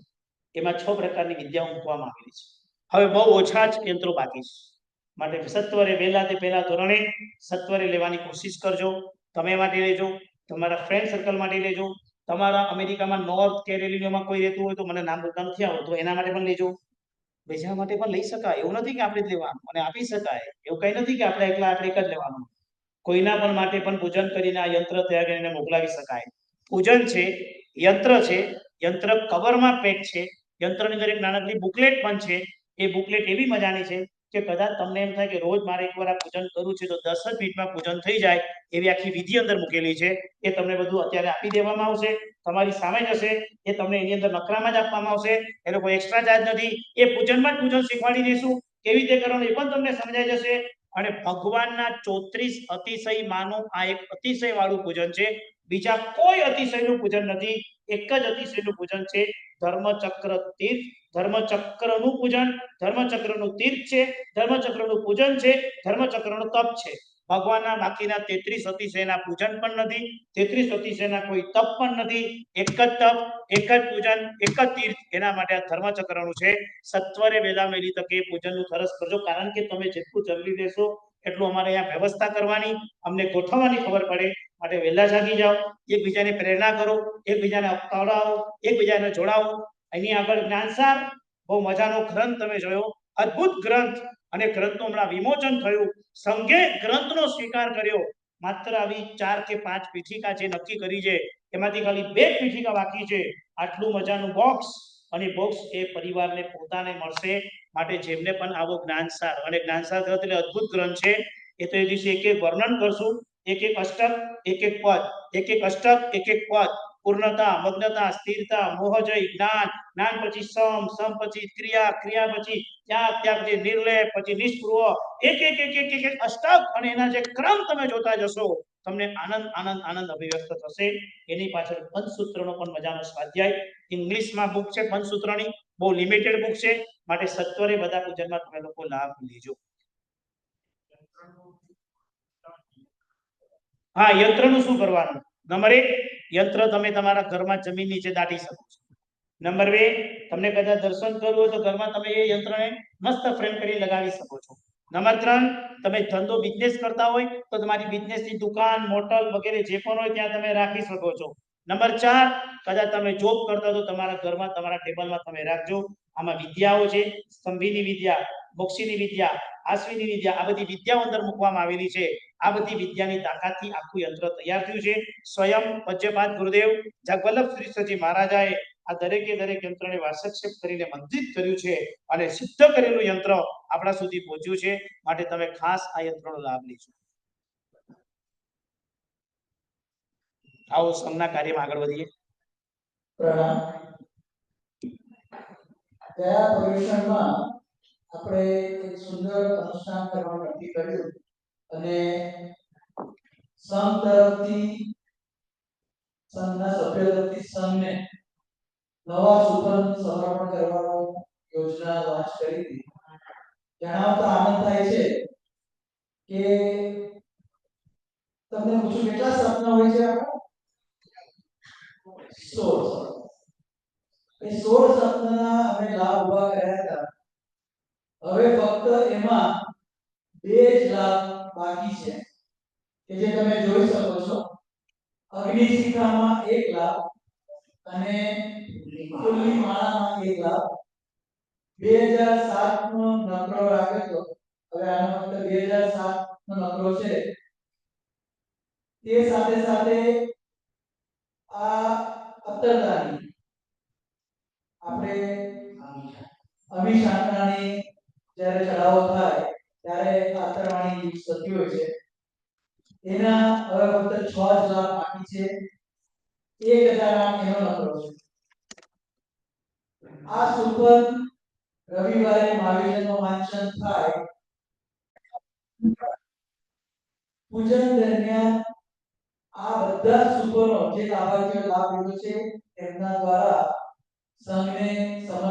એમાં 6 પ્રકારની વિદ્યાઓ મૂકવામાં આવેલી છે. હવે બહુ ઓછા જ યંત્રો બાકી છે, માટે સત્વરે વહેલા તે પહેલા ધોરણે સત્વરે લેવાની કોશિશ કરજો. તમે માટે લેજો, તમારા ફ્રેન્ડ સર્કલ માટે લેજો, તમારા અમેરિકામાં નોર્થ કેરોલિનામાં કોઈ રહેતું હોય તો મને નામ બોલતા નથી આવડતું, એના માટે પણ લેજો. બીજા માટે પણ લઈ શકાય, એવું નથી કે આપણે જ લેવાનું અને આપી શકાય, એવું કઈ નથી કે આપણે એકલા આપણે એક જ લેવાનું. કોઈના પણ માટે પણ પૂજન કરીને આ યંત્ર તૈયાર કરીને મોકલાવી શકાય. પૂજન છે, યંત્ર છે, યંત્ર કવરમાં પેક છે, યંત્રની અંદર એક નાનકડી બુકલેટ પણ છે. એ બુકલેટ એવી મજાની છે કે કદાચ તમને એમ થાય કે રોજ મારે એકવાર આ પૂજન કરવું છે તો 10 જ મિનિટમાં પૂજન થઈ જાય એવી આખી વિધિ અંદર મૂકેલી છે. એ તમને બધું અત્યારે આપી દેવામાં આવશે, તમારી સામે જ હશે. એ તમને એની અંદર નકરામાં જ આપવામાં આવશે, એનો કોઈ એક્સ્ટ્રા ચાર્જ નથી. એ પૂજનમાં જ પૂજન શીખવાડી દઈશું, કેવી રીતે કરવાનું એ પણ તમને સમજાઈ જશે. અને ભગવાનના 34 અતિશય માનું આ એક અતિશય વાળું પૂજન છે. બીજા કોઈ અતિશયનું પૂજન નથી, એક જ અતિશયનું પૂજન છે. ધર્મચક્ર તીર્થ, ધર્મચક્રનું પૂજન, ધર્મચક્રનું તીર્થ છે, ધર્મચક્રનું પૂજન છે, ધર્મચક્રનું તપ છે. ભગવાનના બાકીના 33 અતિશયના પૂજન પણ નથી, 33 અતિશયના કોઈ તપ પણ નથી. એક જ તપ, એક જ પૂજન, એક જ તીર્થ. એના માટે આ ધર્મચક્રનું છે. સત્વરે વહેલા વહેલી તકે પૂજનનું સરસ કરજો, કારણ કે તમે જેટલું જલ્દી લેશો એટલું અમારે અહીંયા વ્યવસ્થા કરવાની, અમને ગોઠવવાની ખબર પડે. માટે વહેલા જાગી જાઓ, એકબીજાને પ્રેરણા કરો, એકબીજાને અપનાવો, એકબીજાને જોડાવો. એની આગળ જ્ઞાનસાર બહુ મજાનો ગ્રંથ તમે જોયો, અદ્ભુત ગ્રંથ, અને ગ્રંથનું હમણાં વિમોચન થયું. સંઘે ગ્રંથનો સ્વીકાર કર્યો. માત્ર આવી 4 કે 5 પીઠિકા જે નક્કી કરી છે એમાંથી ખાલી 2 પીઠિકા બાકી છે. આટલું મજાનું બોક્સ, અને બોક્સ એ પરિવારને પોતાને મળશે. માટે જેમને પણ આવો જ્ઞાનસાર, અને જ્ઞાનસાર ગ્રંથ એટલે અદ્ભુત ગ્રંથ છે. એ તો એ દિવસે એક એક વર્ણન કરશું, એક એક અષ્ટક, એક એક પદ, એક એક અષ્ટક, એક એક પદ. પૂર્ણતા, મગ્નતા, સ્થિરતા, મોહજય, જ્ઞાન, જ્ઞાન પછી સમ પછી ક્રિયા, ક્રિયા પછી ત્યાગ, ત્યાગ પછી નિર્લેપ, પછી નિષ્પૃહ, એક અષ્ટક અને એના જે ક્રમ તમે જોતા જશો તમને આનંદ આનંદ આનંદ અભિવ્યક્ત થશે. એની પાછળ પંચસૂત્રનો પણ મજાનો સ્વાધ્યાય ઇંગ્લિશમાં બુક છે પંચસૂત્રની, બહુ લિમિટેડ બુક છે, માટે સત્વરે બધા પૂજનમાં તમે લોકો લાભ લેજો. હા, યંત્રનું શું કરવાનું? નંબર 1, યંત્ર તમે તમારા ઘરમાં જમીન નીચે દાટી શકો છો. નંબર 2, તમને કદાચ દર્શન કરવું હોય તો ઘરમાં તમે એ યંત્રને મસ્ત ફ્રેમ કરી લગાવી શકો છો. નંબર 3, તમે ધંધો બિઝનેસ કરતા હોય તો તમારી બિઝનેસની દુકાન, મોટલ વગેરે જે પણ હોય ત્યાં તમે રાખી શકો છો. નંબર 4, કદાચ તમે જોબ કરતા તો તમારા ઘરમાં તમારા ટેબલમાં તમે રાખજો. આમાં વિદ્યાઓ છે, સ્તંભીની વિદ્યા, મોક્ષીની વિદ્યા, આશ્વિની વિદ્યા, આ બધી વિદ્યાઓ અંદર મૂકવામાં આવેલી છે. આ બધી વિદ્યાની તાકાતથી આખું યંત્ર તૈયાર થયું છે. સ્વયં પૂજ્યપાદ ગુરુદેવ જગવલ્લભ શ્રીજી મહારાજાએ આ દરેકે દરેક યંત્રને વાસક્ષેપ કરીને મંજિત કર્યું છે અને સિદ્ધ કરેલું યંત્ર આપણા સુધી પહોંચ્યું છે. માટે તમે ખાસ આ યંત્રનો લાભ લેજો. આવો સંઘના કાર્યમાં આગળ વધીએ. પ્રણામ. ગયા પર્યુષણમાં આપણે એક સુંદર અનુષ્ઠાન કરવાનું નક્કી કર્યું અને સંઘ તરફથી સંઘના સભ્યો તરફથી સંઘને નવા સુપન સમર્પણ કરવાનો યોજના લોન્ચ કરી હતી. જણાવતા આનંદ થાય છે કે તમને પૂછું કેટલા સપના હોય છે આપણા? 16. એ 16 સપના અમે લાભ ઉભા કર્યા હતા. હવે ફક્ત એમાં 2 જ લાભ બાકી છે કે જે તમે જોઈ શકો છો. અગ્નિશિખામાં 1 લાખ અને ફૂલની માળામાં 1 લાખ. 2007 નો નકરો રાખ્યો તો હવે આનો ફક્ત 2007 નો નકરો છે. તે સાથે સાથે આ અત્તરદાની આપણે અભિશાંકરાની જ્યારે ચડાવો થાય ત્યારે અત્તરવાણી યુઝ થતી હોય છે. એના હવે ફક્ત 6 જ લાખ બાકી છે. 1008 એનો નંબર છે. આ સુપર રવિવારે મહાવીરનો વાંચન થાય પૂજન દરમિયાન આ બધા સુપરો જે લાભાર્થીઓ લાભ લીધો છે તેમના દ્વારા સંઘને સમર્પિત